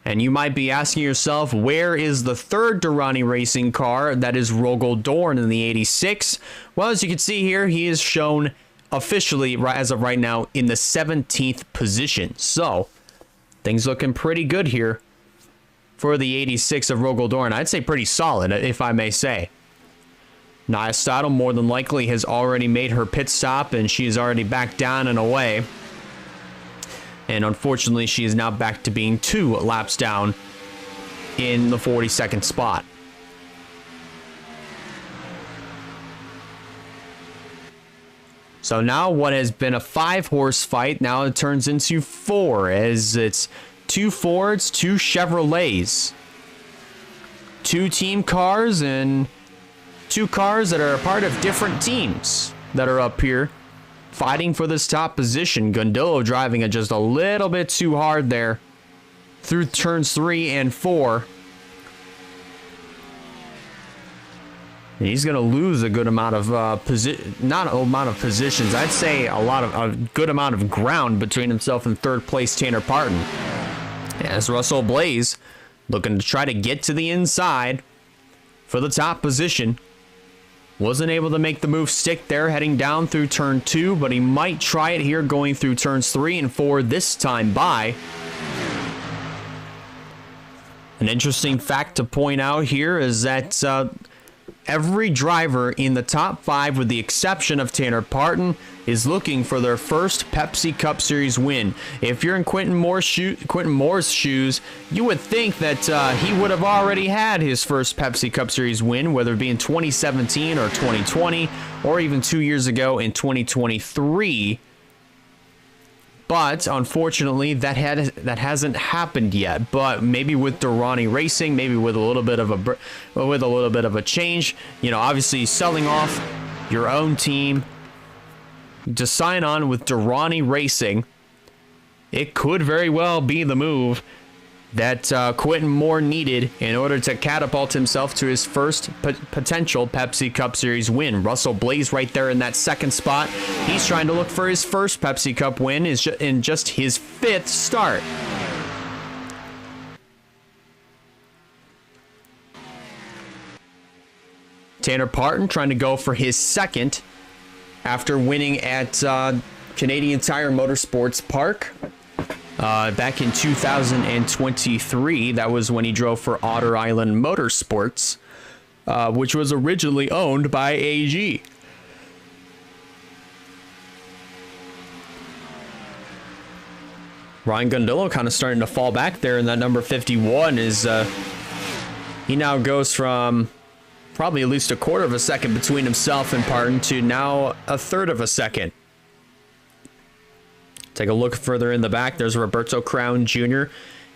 And you might be asking yourself, where is the 3rd Durrani Racing car? That is Rogel Dorn in the 86. Well, as you can see here, he is shown officially, as of right now, in the 17th position. So, things looking pretty good here for the 86 of Rogel Dorn. I'd say pretty solid, if I may say. Nia Stottle more than likely has already made her pit stop, and she is already back down and away. And unfortunately, she is now back to being 2 laps down in the 42nd spot. So now what has been a 5-horse fight, now it turns into 4, as it's 2 Fords, 2 Chevrolets. 2 team cars and 2 cars that are a part of different teams that are up here fighting for this top position. Gundillo driving it just a little bit too hard there through turns 3 and 4. And he's going to lose a good amount of not a amount of positions. I'd say a good amount of ground between himself and 3rd place Tanner Parton. As Russell Blaze looking to try to get to the inside for the top position. Wasn't able to make the move stick there heading down through turn 2, but he might try it here going through turns 3 and 4 this time by. An interesting fact to point out here is that every driver in the top 5, with the exception of Tanner Parton, is looking for their first Pepsi Cup Series win. If you're in Quentin Moore's shoes, you would think that he would have already had his first Pepsi Cup Series win, whether it be in 2017 or 2020, or even 2 years ago in 2023. But unfortunately, that hasn't happened yet. But maybe with Durrani Racing, maybe with a little bit of a change, you know, obviously selling off your own team to sign on with Durrani Racing, it could very well be the move that Quentin Moore needed in order to catapult himself to his first potential Pepsi Cup Series win. Russell Blaze right there in that 2nd spot. He's trying to look for his first Pepsi Cup win in just his 5th start. Tanner Parton trying to go for his second after winning at Canadian Tire Motorsports Park back in 2023. That was when he drove for Otter Island Motorsports, which was originally owned by AG. Ryan Gundillo kind of starting to fall back there in that number 51 is he now goes from probably at least a quarter of a second between himself and Parton to now a third of a second. Take a look further in the back. There's Roberto Crown Jr.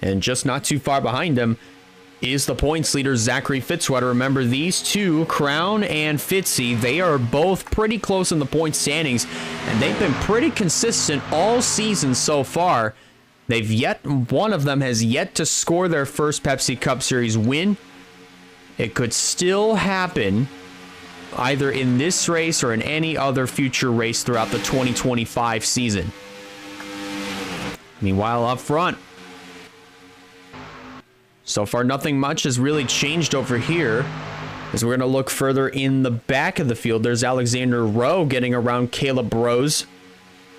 And just not too far behind him is the points leader, Zachary Fitzwater. Remember, these two, Crown and Fitzy, they are both pretty close in the point standings, and they've been pretty consistent all season so far. One of them has yet to score their first Pepsi Cup Series win. It could still happen either in this race or in any other future race throughout the 2025 season. Meanwhile, up front, so far nothing much has really changed over here. As we're going to look further in the back of the field, there's Alexander Rowe getting around Caleb Rose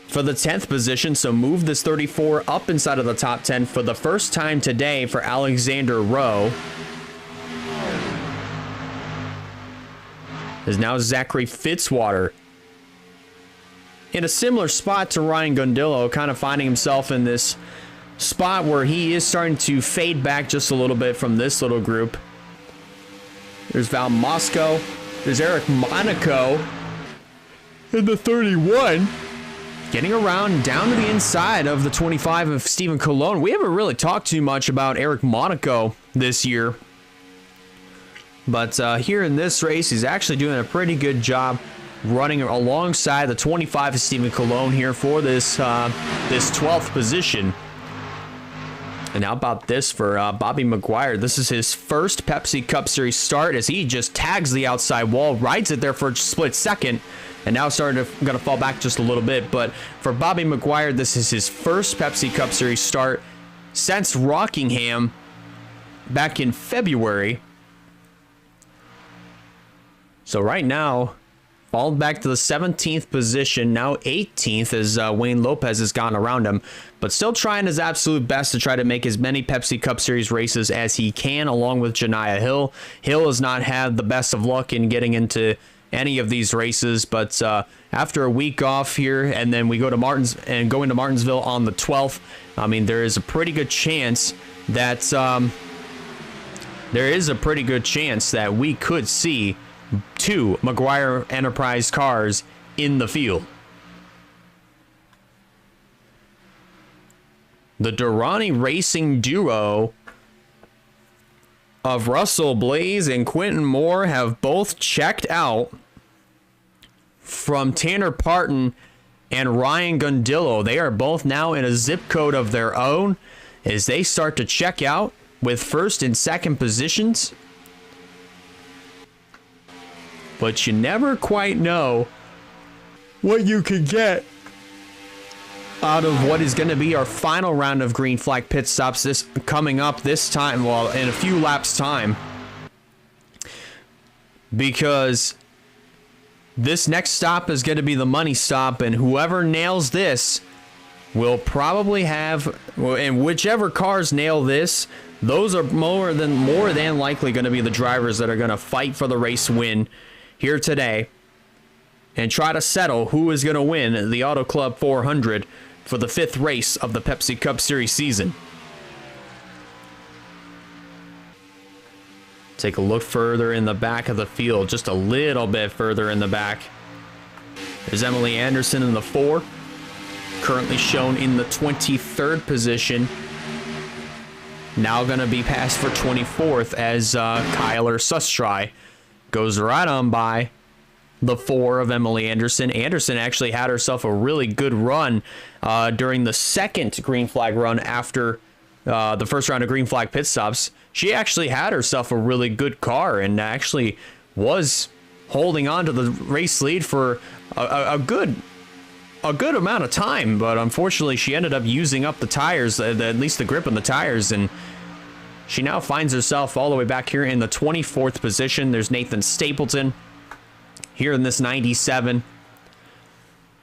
for the 10th position. So move this 34 up inside of the top 10 for the first time today for Alexander Rowe. Is now Zachary Fitzwater in a similar spot to Ryan Gundillo, kind of finding himself in this spot where he is starting to fade back just a little bit from this little group. There's Val Moscow. There's Eric Monaco in the 31. Getting around down to the inside of the 25 of Stephen Colon. We haven't really talked too much about Eric Monaco this year. But here in this race, he's actually doing a pretty good job running alongside the 25 of Stephen Colon here for this 12th position. And how about this for Bobby McGuire? This is his first Pepsi Cup Series start as he just tags the outside wall, rides it there for a split second, and now starting to going to fall back just a little bit. But for Bobby McGuire, this is his first Pepsi Cup Series start since Rockingham back in February. So right now, fallen back to the 17th position, now 18th as Wayne Lopez has gone around him, but still trying his absolute best to try to make as many Pepsi Cup Series races as he can, along with Janiah Hill. Hill has not had the best of luck in getting into any of these races, but after a week off here, and then we go to going to Martinsville on the 12th, I mean, there is a pretty good chance that we could see two McGuire Enterprise cars in the field. The Durrani Racing duo of Russell Blaze and Quentin Moore have both checked out from Tanner Parton and Ryan Gundillo. They are both now in a zip code of their own as they start to check out with first and second positions. But you never quite know what you could get out of what is going to be our final round of green flag pit stops this coming up this time, well, in a few laps time, because this next stop is going to be the money stop, and whoever nails this will probably have, and whichever cars nail this, those are more than likely going to be the drivers that are going to fight for the race win here today and try to settle who is going to win the Auto Club 400 for the 5th race of the Pepsi Cup Series season. Take a look further in the back of the field, just a little bit further in the back. There's Emily Anderson in the 4, currently shown in the 23rd position. Now going to be passed for 24th as Kyler Sustry goes right on by the 4 of Emily Anderson. Anderson actually had herself a really good run during the second green flag run after the first round of green flag pit stops. She actually had herself a really good car and actually was holding on to the race lead for a good amount of time, but unfortunately she ended up using up the tires, at least the grip on the tires, and She now finds herself all the way back here in the 24th position. There's Nathan Stapleton here in this 97.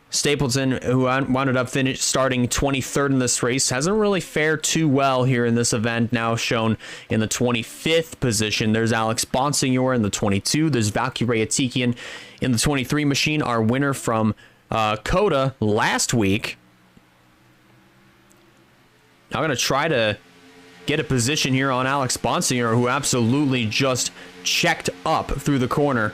Stapleton, who wound up starting 23rd in this race, hasn't really fared too well here in this event, now shown in the 25th position. There's Alex Bonsignor in the 22. There's Valkyrie Atikian in the 23 machine, our winner from COTA last week. I'm going to try to get a position here on Alex Bonsignor, who absolutely just checked up through the corner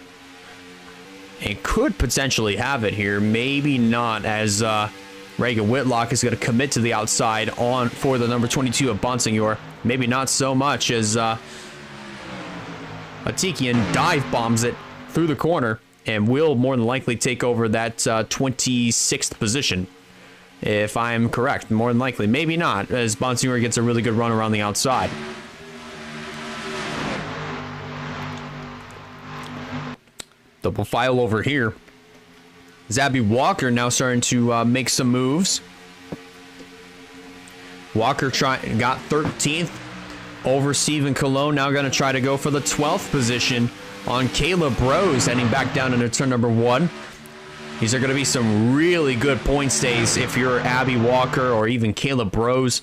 and could potentially have it here. Maybe not, as Reagan Whitlock is going to commit to the outside on for the number 22 of Bonsignor. Maybe not so much, as Atikian dive bombs it through the corner and will more than likely take over that 26th position. If I'm correct, more than likely. Maybe not, as Bonsignor gets a really good run around the outside. Double file over here. Zabby Walker now starting to make some moves. Walker got 13th over Stephen Colon. Now going to try to go for the 12th position on Caleb Rose, heading back down into turn number 1. These are going to be some really good point stays if you're Abby Walker or even Caleb Rose,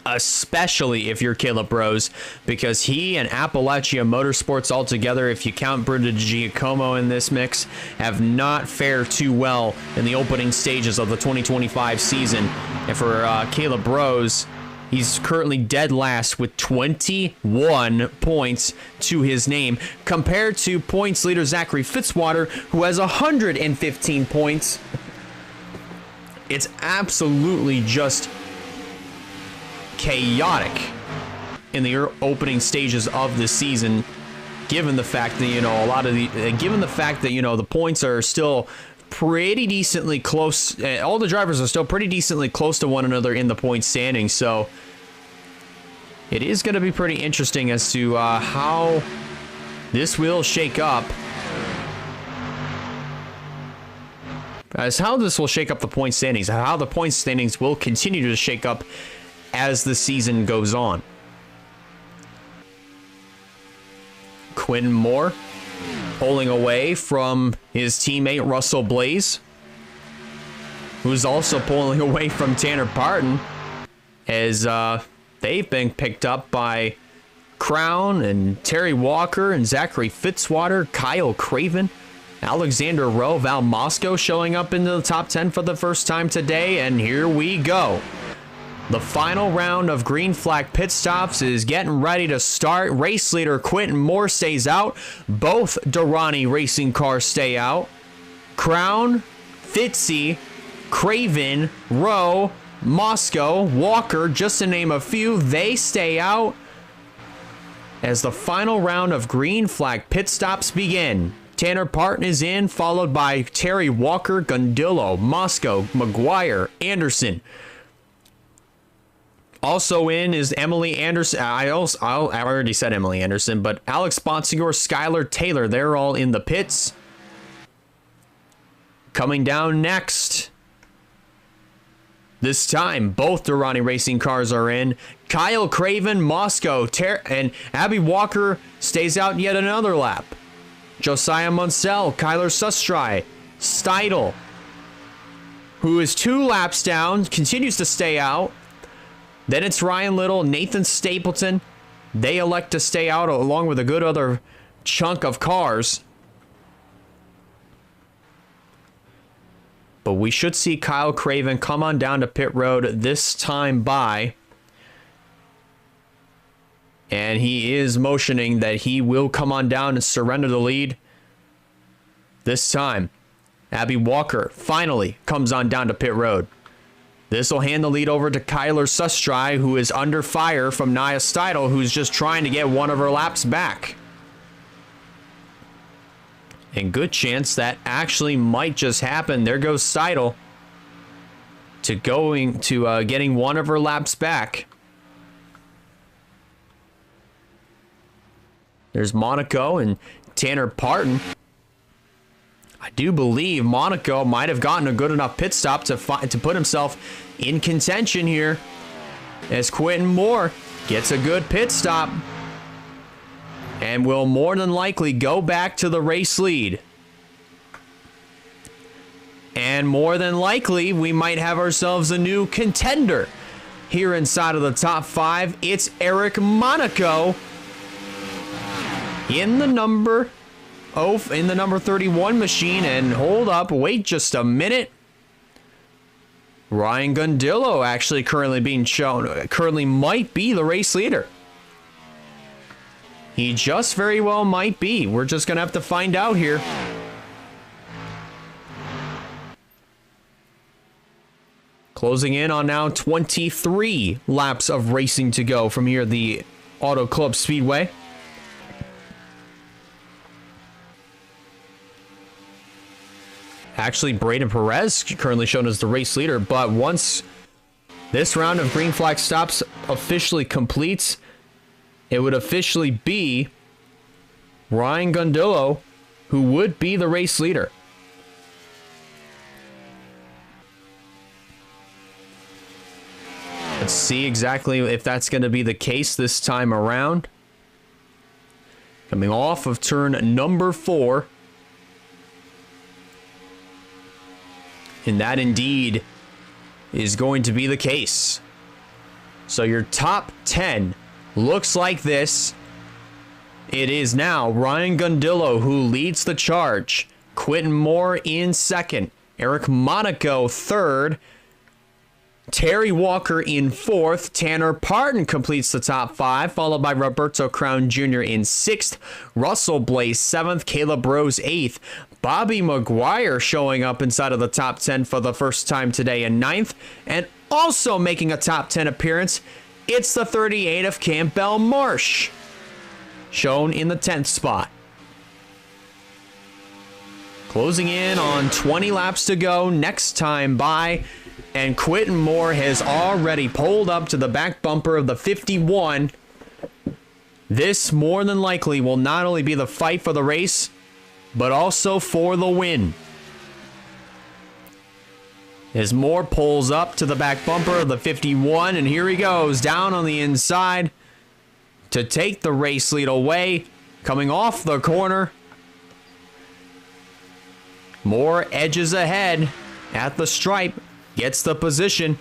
especially if you're Caleb Rose, because he and Appalachia Motorsports altogether, if you count Bruno Giacomo in this mix, have not fared too well in the opening stages of the 2025 season. And for Caleb Rose, he's currently dead last with 21 points to his name, compared to points leader Zachary Fitzwater, who has 115 points. It's absolutely just chaotic in the opening stages of the season, given the fact that, the points are still pretty decently close. All the drivers are still pretty decently close to one another in the point standing, so it is going to be pretty interesting as to how this will shake up. As how this will shake up the point standings, how the point standings will continue to shake up as the season goes on. Quinn Moore pulling away from his teammate Russell Blaze, who's also pulling away from Tanner Parton, as they've been picked up by Crown and Terry Walker and Zachary Fitzwater, Kyle Craven, Alexander Rowe, Val Moscow showing up into the top 10 for the first time today. And here we go. The final round of green flag pit stops is getting ready to start. Race leader Quentin Moore stays out. Both Durrani racing cars stay out. Crown, Fitzy, Craven, Rowe, Moscow, Walker, just to name a few, they stay out as the final round of green flag pit stops begin. Tanner Parton is in, followed by Terry Walker, Gondillo, Moscow, McGuire, Anderson. Also in is Emily Anderson. I already said Emily Anderson, but Alex Bonsignor, Skylar Taylor, they're all in the pits. Coming down next, this time both Durrani racing cars are in. Kyle Craven, Moscow, and Abby Walker stays out yet another lap. Josiah Munsell, Kyler Sustry, Steidel, who is 2 laps down, continues to stay out. Then it's Ryan Little, Nathan Stapleton. They elect to stay out along with a good other chunk of cars. But we should see Kyle Craven come on down to pit road this time by. And he is motioning that he will come on down and surrender the lead this time. Abby Walker finally comes on down to pit road. This will hand the lead over to Kyler Sustry, who is under fire from Nia Steidel, who's just trying to get one of her laps back. And good chance that actually might just happen. There goes Steidel to getting one of her laps back. There's Monaco and Tanner Parton. I do believe Monaco might have gotten a good enough pit stop to put himself in contention here, as Quentin Moore Gets a good pit stop. And will more than likely go back to the race lead. And more than likely, we might have ourselves a new contender here inside of the top 5. It's Eric Monaco in the number 31 machine. And hold up, wait just a minute. Ryan Gundillo actually currently being shown, currently might be the race leader. He just very well might be. We're just going to have to find out here. Closing in on now 23 laps of racing to go from here at the Auto Club Speedway. Actually, Braden Perez currently shown as the race leader, but once this round of green flag stops officially completes, it would officially be Ryan Gundillo who would be the race leader. Let's see exactly if that's going to be the case this time around. Coming off of turn number 4. And that indeed is going to be the case. So your top 10 looks like this. It is now Ryan Gundillo who leads the charge. Quentin Moore in second. Eric Monaco third. Terry Walker in fourth. Tanner Parton completes the top 5, followed by Roberto Crown Jr. in sixth. Russell Blaze seventh. Caleb Rose eighth. Bobby Maguire showing up inside of the top 10 for the first time today in ninth. And also making a top 10 appearance, it's the 38 of Campbell Marsh, shown in the 10th spot. Closing in on 20 laps to go next time by. And Quentin Moore has already pulled up to the back bumper of the 51. This more than likely will not only be the fight for the race, but also for the win. As Moore pulls up to the back bumper of the 51, and here he goes down on the inside to take the race lead away. Coming off the corner, Moore edges ahead at the stripe. Gets the position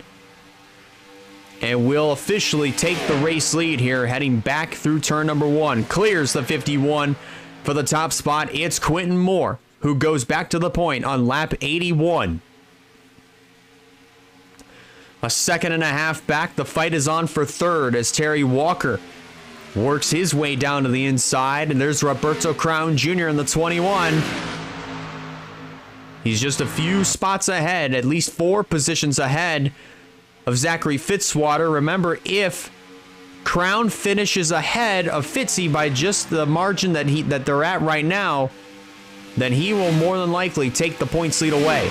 and will officially take the race lead here heading back through turn number 1. Clears the 51 for the top spot. It's Quentin Moore who goes back to the point on lap 81. A second and a half back. The fight is on for third as Terry Walker works his way down to the inside. And there's Roberto Crown Jr. in the 21. He's just a few spots ahead, at least 4 positions ahead of Zachary Fitzwater. Remember, if Crown finishes ahead of Fitzy by just the margin that they're at right now, then he will more than likely take the points lead away.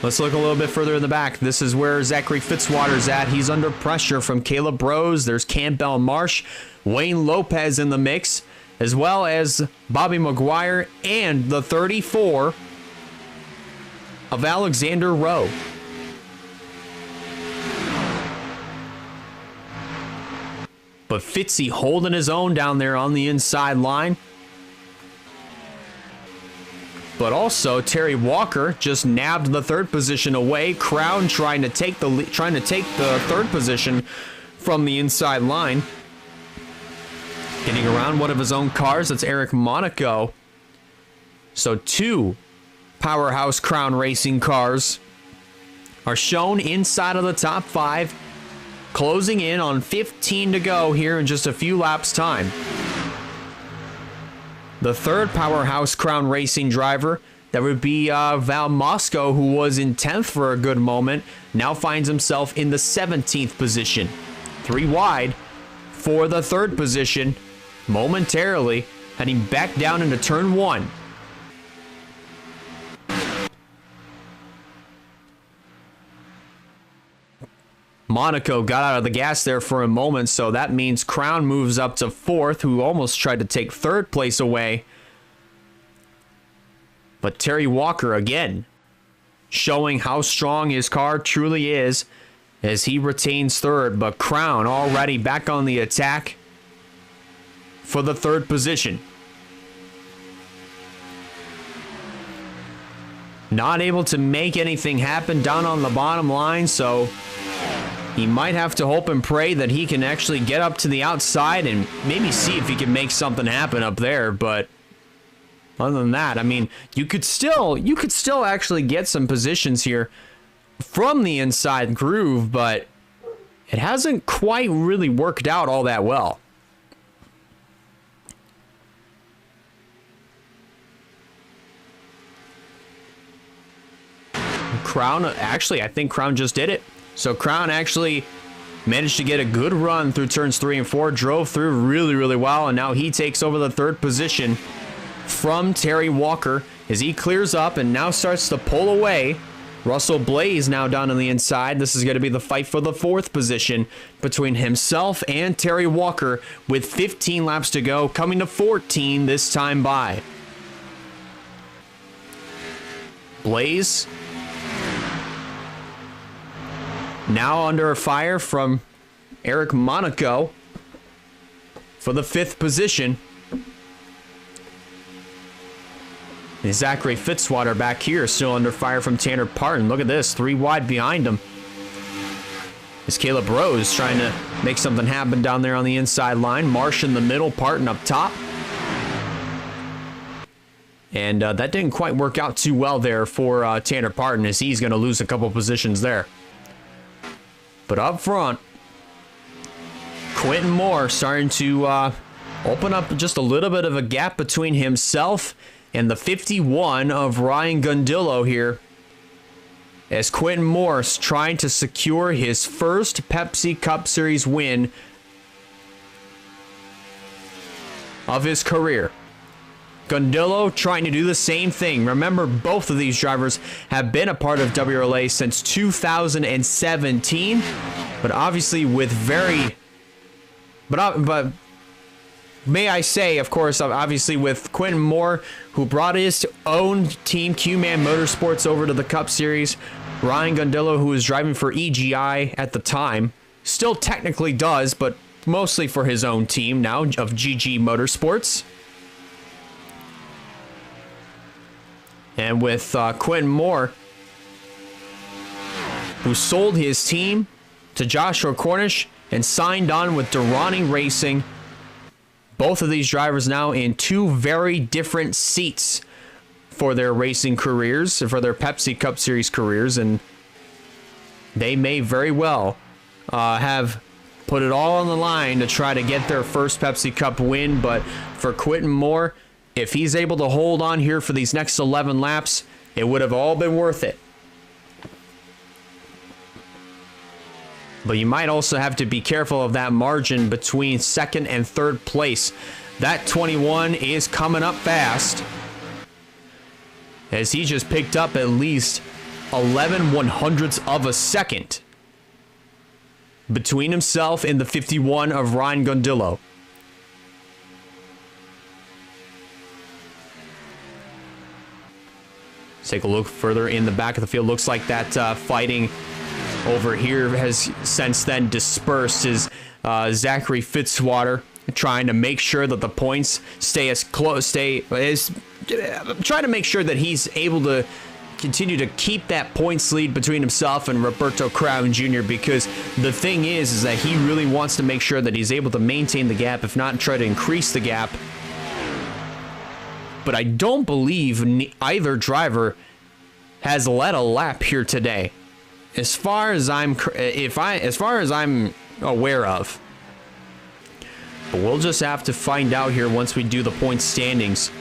Let's look a little bit further in the back. This is where Zachary Fitzwater's at. He's under pressure from Caleb Rose. There's Campbell Marsh, Wayne Lopez in the mix, as well as Bobby Maguire and the 34 of Alexander Rowe. But Fitzy holding his own down there on the inside line. But also Terry Walker just nabbed the 3rd position away. Crown trying to take the 3rd position from the inside line. Getting around one of his own cars, that's Eric Monaco. So 2 powerhouse Crown Racing cars are shown inside of the top 5, closing in on 15 to go here in just a few laps time. The 3rd powerhouse Crown Racing driver, that would be Val Mosco, who was in 10th for a good moment, now finds himself in the 17th position. 3 wide for the 3rd position, momentarily heading back down into turn 1. Monaco got out of the gas there for a moment, so that means Crown moves up to 4th, who almost tried to take 3rd place away. But Terry Walker again showing how strong his car truly is as he retains third, but Crown already back on the attack for the third position. Not able to make anything happen down on the bottom line, so he might have to hope and pray that he can actually get up to the outside and maybe see if he can make something happen up there. But other than that, I mean, you could still actually get some positions here from the inside groove, but it hasn't quite really worked out all that well. Crown, actually, I think Crown just did it. So Crown actually managed to get a good run through turns 3 and 4, drove through really well, and now he takes over the third position from Terry Walker as he clears up and now starts to pull away. Russell Blaze now down on the inside. This is going to be the fight for the fourth position between himself and Terry Walker with 15 laps to go, coming to 14 this time by. Blaze now under fire from Eric Monaco for the fifth position. And Zachary Fitzwater back here still under fire from Tanner Parton. Look at this, 3 wide behind him. As Caleb Rose trying to make something happen down there on the inside line. Marsh in the middle, Parton up top. And that didn't quite work out too well there for Tanner Parton, as he's going to lose a couple positions there. But up front, Quentin Moore starting to open up just a little bit of a gap between himself and the 51 of Ryan Gundillo here, as Quentin Moore is trying to secure his first Pepsi Cup Series win of his career. Gundillo trying to do the same thing. Remember, both of these drivers have been a part of WRLA since 2017, but obviously with very... But may I say, of course, obviously with Quentin Moore, who brought his own team, Q-Man Motorsports, over to the Cup Series. Ryan Gundillo, who was driving for EGI at the time, still technically does, but mostly for his own team now of GG Motorsports. And with Quentin Moore, who sold his team to Joshua Cornish and signed on with Durrani Racing. Both of these drivers now in 2 very different seats for their racing careers, for their Pepsi Cup Series careers, and they may very well have put it all on the line to try to get their first Pepsi Cup win. But for Quentin Moore, if he's able to hold on here for these next 11 laps, it would have all been worth it. But you might also have to be careful of that margin between second and third place. That 21 is coming up fast, as he just picked up at least 11 100ths of a second between himself and the 51 of Ryan Gundillo. Let's take a look further in the back of the field. Looks like that fighting over here has since then dispersed, as Zachary Fitzwater trying to make sure that the points stay as close, trying to make sure that he's able to continue to keep that points lead between himself and Roberto Crown Jr., because the thing is that he really wants to make sure that he's able to maintain the gap, if not try to increase the gap. But I don't believe either driver has led a lap here today, as far as I'm aware of. But we'll just have to find out here once we do the point standings.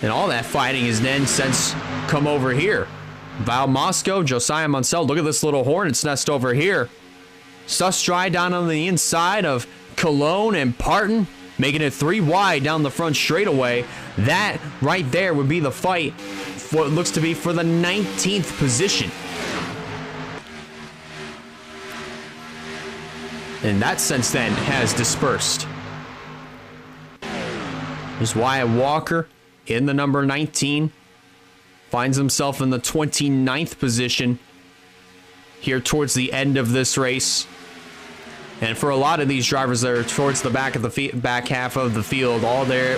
And all that fighting has then since come over here. Val Moscow, Josiah Munsell. Look at this little hornet's nest over here. Sustry down on the inside of Cologne and Parton, making it 3 wide down the front straightaway. That right there would be the fight for what looks to be for the 19th position. And that since then has dispersed. There's Wyatt Walker in the number 19. Finds himself in the 29th position. here towards the end of this race. And for a lot of these drivers that are towards the back of the back half of the field, all they're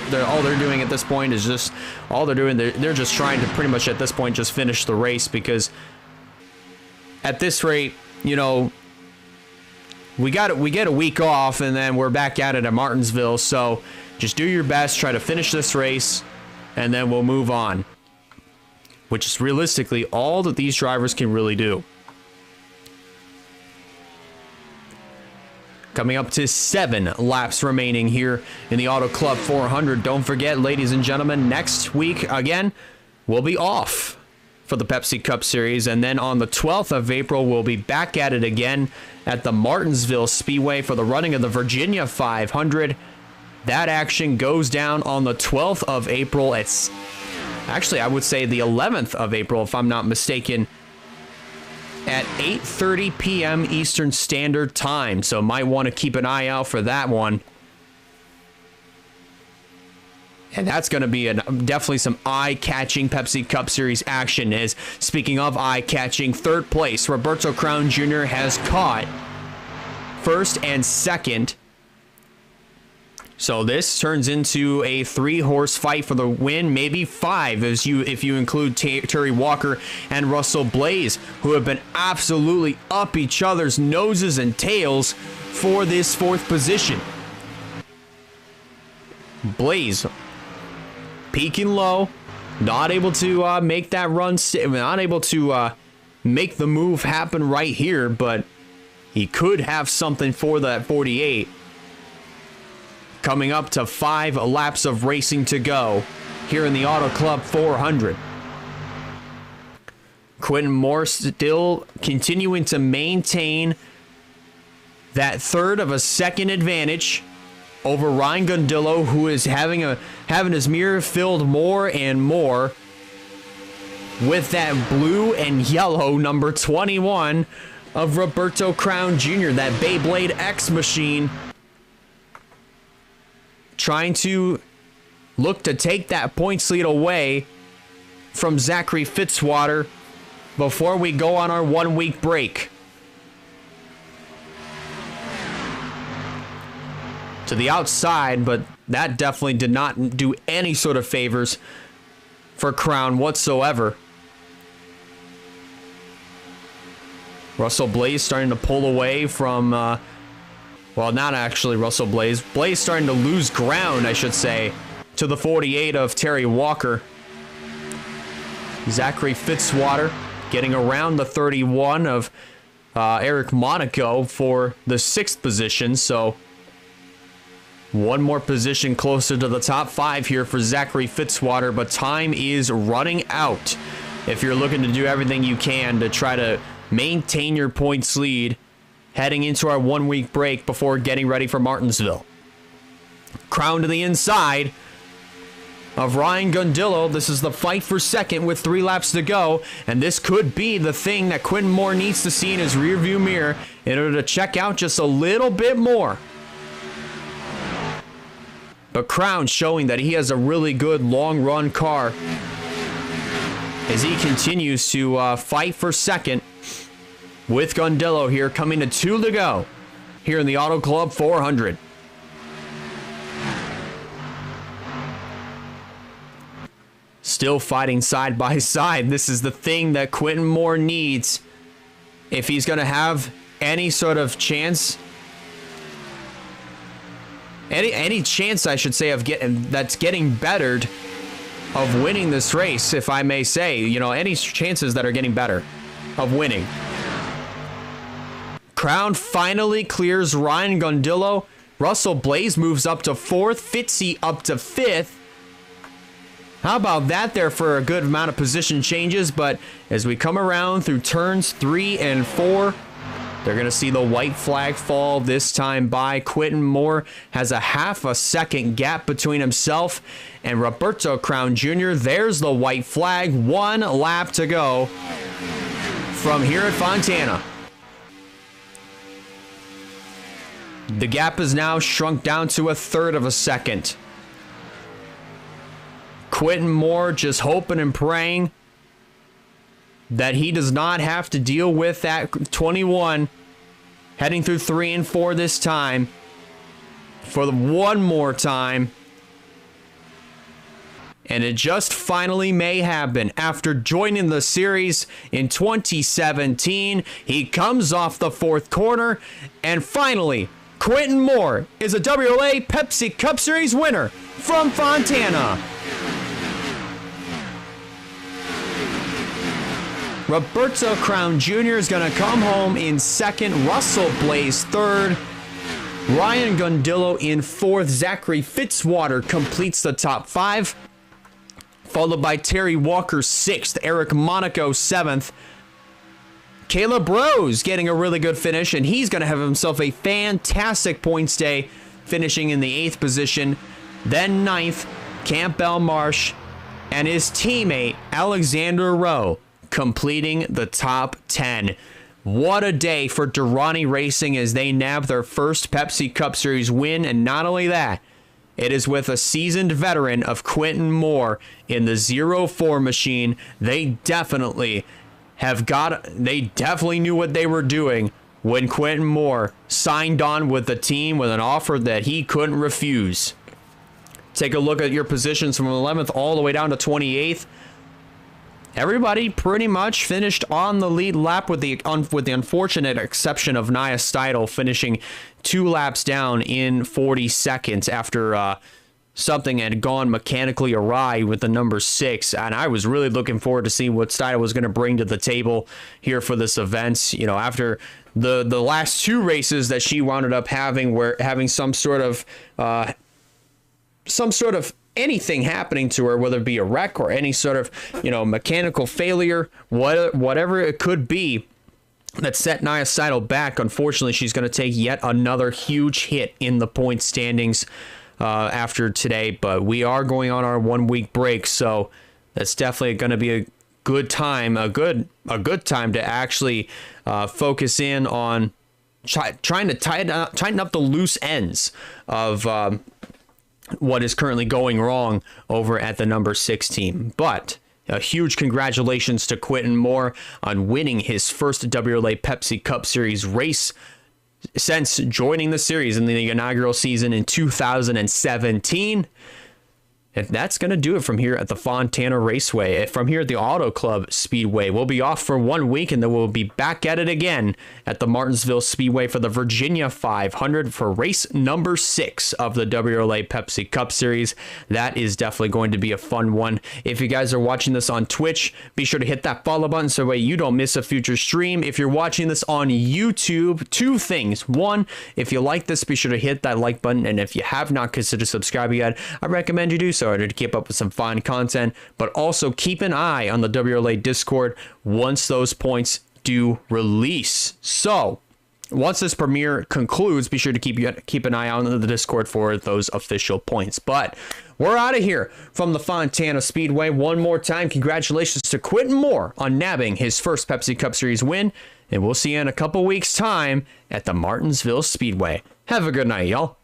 doing at this point is just they're just trying to pretty much at this point just finish the race, because at this rate, you know, we get a week off and then we're back at it at Martinsville. So just do your best, try to finish this race, and then we'll move on, which is realistically all that these drivers can really do. Coming up to 7 laps remaining here in the Auto Club 400. Don't forget, ladies and gentlemen, next week, again, we'll be off for the Pepsi Cup Series. And then on the 12th of April, we'll be back at it again at the Martinsville Speedway for the running of the Virginia 500. That action goes down on the 12th of April. It's actually, I would say the 11th of April, if I'm not mistaken, at 8:30 p.m. Eastern Standard Time. So might want to keep an eye out for that one. And that's going to be definitely some eye-catching Pepsi Cup Series action. As speaking of eye-catching, third place, Roberto Crown Jr. has caught first and second. So this turns into a 3-horse fight for the win, maybe 5 if you include Terry Walker and Russell Blaze, who have been absolutely up each other's noses and tails for this 4th position. Blaze peaking low, not able to make that run, not able to make the move happen right here, but he could have something for that 48. Coming up to 5 laps of racing to go here in the Auto Club 400. Quentin Moore still continuing to maintain that third of a second advantage over Ryan Gundillo, who is having his mirror filled more and more with that blue and yellow number 21 of Roberto Crown Jr., that Beyblade X machine, trying to look to take that points lead away from Zachary Fitzwater before we go on our 1-week break. To the outside, but that definitely did not do any sort of favors for Crown whatsoever. Russell Blaze starting to pull away from, well, not actually Russell Blaze. Blaze starting to lose ground, I should say, to the 48 of Terry Walker. Zachary Fitzwater getting around the 31 of Eric Monaco for the 6th position, so one more position closer to the top 5 here for Zachary Fitzwater, but time is running out if you're looking to do everything you can to try to maintain your points lead heading into our 1-week break before getting ready for Martinsville. Crown to the inside of Ryan Gundillo. This is the fight for second with 3 laps to go, and this could be the thing that Quentin Moore needs to see in his rearview mirror in order to check out just a little bit more. But Crown showing that he has a really good long-run car as he continues to fight for second with Gundillo here, coming to 2 to go here in the Auto Club 400. Still fighting side by side. This is the thing that Quentin Moore needs if he's going to have any sort of chance. Any chance, I should say, of getting bettered of winning this race, if I may say. You know, any chances that are getting better of winning. Crown finally clears Ryan Gundillo. Russell Blaze moves up to 4th. Fitzy up to 5th. How about that there for a good amount of position changes? But as we come around through turns 3 and 4, they're going to see the white flag fall this time by Quentin Moore. Has a half a second gap between himself and Roberto Crown Jr. There's the white flag. 1 lap to go from here at Fontana. The gap is now shrunk down to 1/3 of a second. Quentin Moore just hoping and praying that he does not have to deal with that 21 heading through 3 and 4 this time for the one more time. And it just finally may happen. After joining the series in 2017, he comes off the 4th corner, and finally, Quentin Moore is a WRLA Pepsi Cup Series winner from Fontana. Roberto Crown Jr. is going to come home in 2nd. Russell Blaze 3rd. Ryan Gundillo in 4th. Zachary Fitzwater completes the top 5. Followed by Terry Walker 6th. Eric Monaco 7th. Caleb Rose getting a really good finish, and he's going to have himself a fantastic points day, finishing in the 8th position. Then 9th, Campbell Marsh and his teammate Alexander Rowe completing the top 10. What a day for Durrani Racing as they nab their first Pepsi Cup Series win, and not only that, it is with a seasoned veteran of Quentin Moore in the 04 machine. They definitely knew what they were doing when Quentin Moore signed on with the team with an offer that he couldn't refuse. Take a look at your positions from 11th all the way down to 28th. Everybody pretty much finished on the lead lap with the unfortunate exception of Nia Steidel finishing 2 laps down in 40 seconds after something had gone mechanically awry with the number 6. And I was really looking forward to see what Steidel was going to bring to the table here for this event. You know, after the last 2 races that she wound up having some sort of anything happening to her, whether it be a wreck or any sort of, mechanical failure, whatever it could be that set Nia Seidel back. Unfortunately, she's going to take yet another huge hit in the point standings after today, but we are going on our 1-week break, so that's definitely going to be a good time, a good time to actually focus in on trying to tighten up the loose ends of what is currently going wrong over at the number 6 team. But a huge congratulations to Quentin Moore on winning his first WRLA Pepsi Cup Series race since joining the series in the inaugural season in 2017. And that's going to do it from here at the Fontana Raceway. From here at the Auto Club Speedway, we'll be off for 1 week, and then we'll be back at it again at the Martinsville Speedway for the Virginia 500 for race number 6 of the WRLA Pepsi Cup Series. That is definitely going to be a fun one. If you guys are watching this on Twitch, be sure to hit that follow button so that way you don't miss a future stream. If you're watching this on YouTube, 2 things. 1, if you like this, be sure to hit that like button, and if you have not considered subscribing yet, I recommend you do so to keep up with some fine content, but also keep an eye on the WRLA Discord once those points do release. So once this premiere concludes, be sure to keep an eye on the Discord for those official points. But we're out of here from the Fontana Speedway. One more time, congratulations to Quentin Moore on nabbing his first Pepsi Cup Series win, and we'll see you in a couple weeks' time at the Martinsville Speedway. Have a good night, y'all.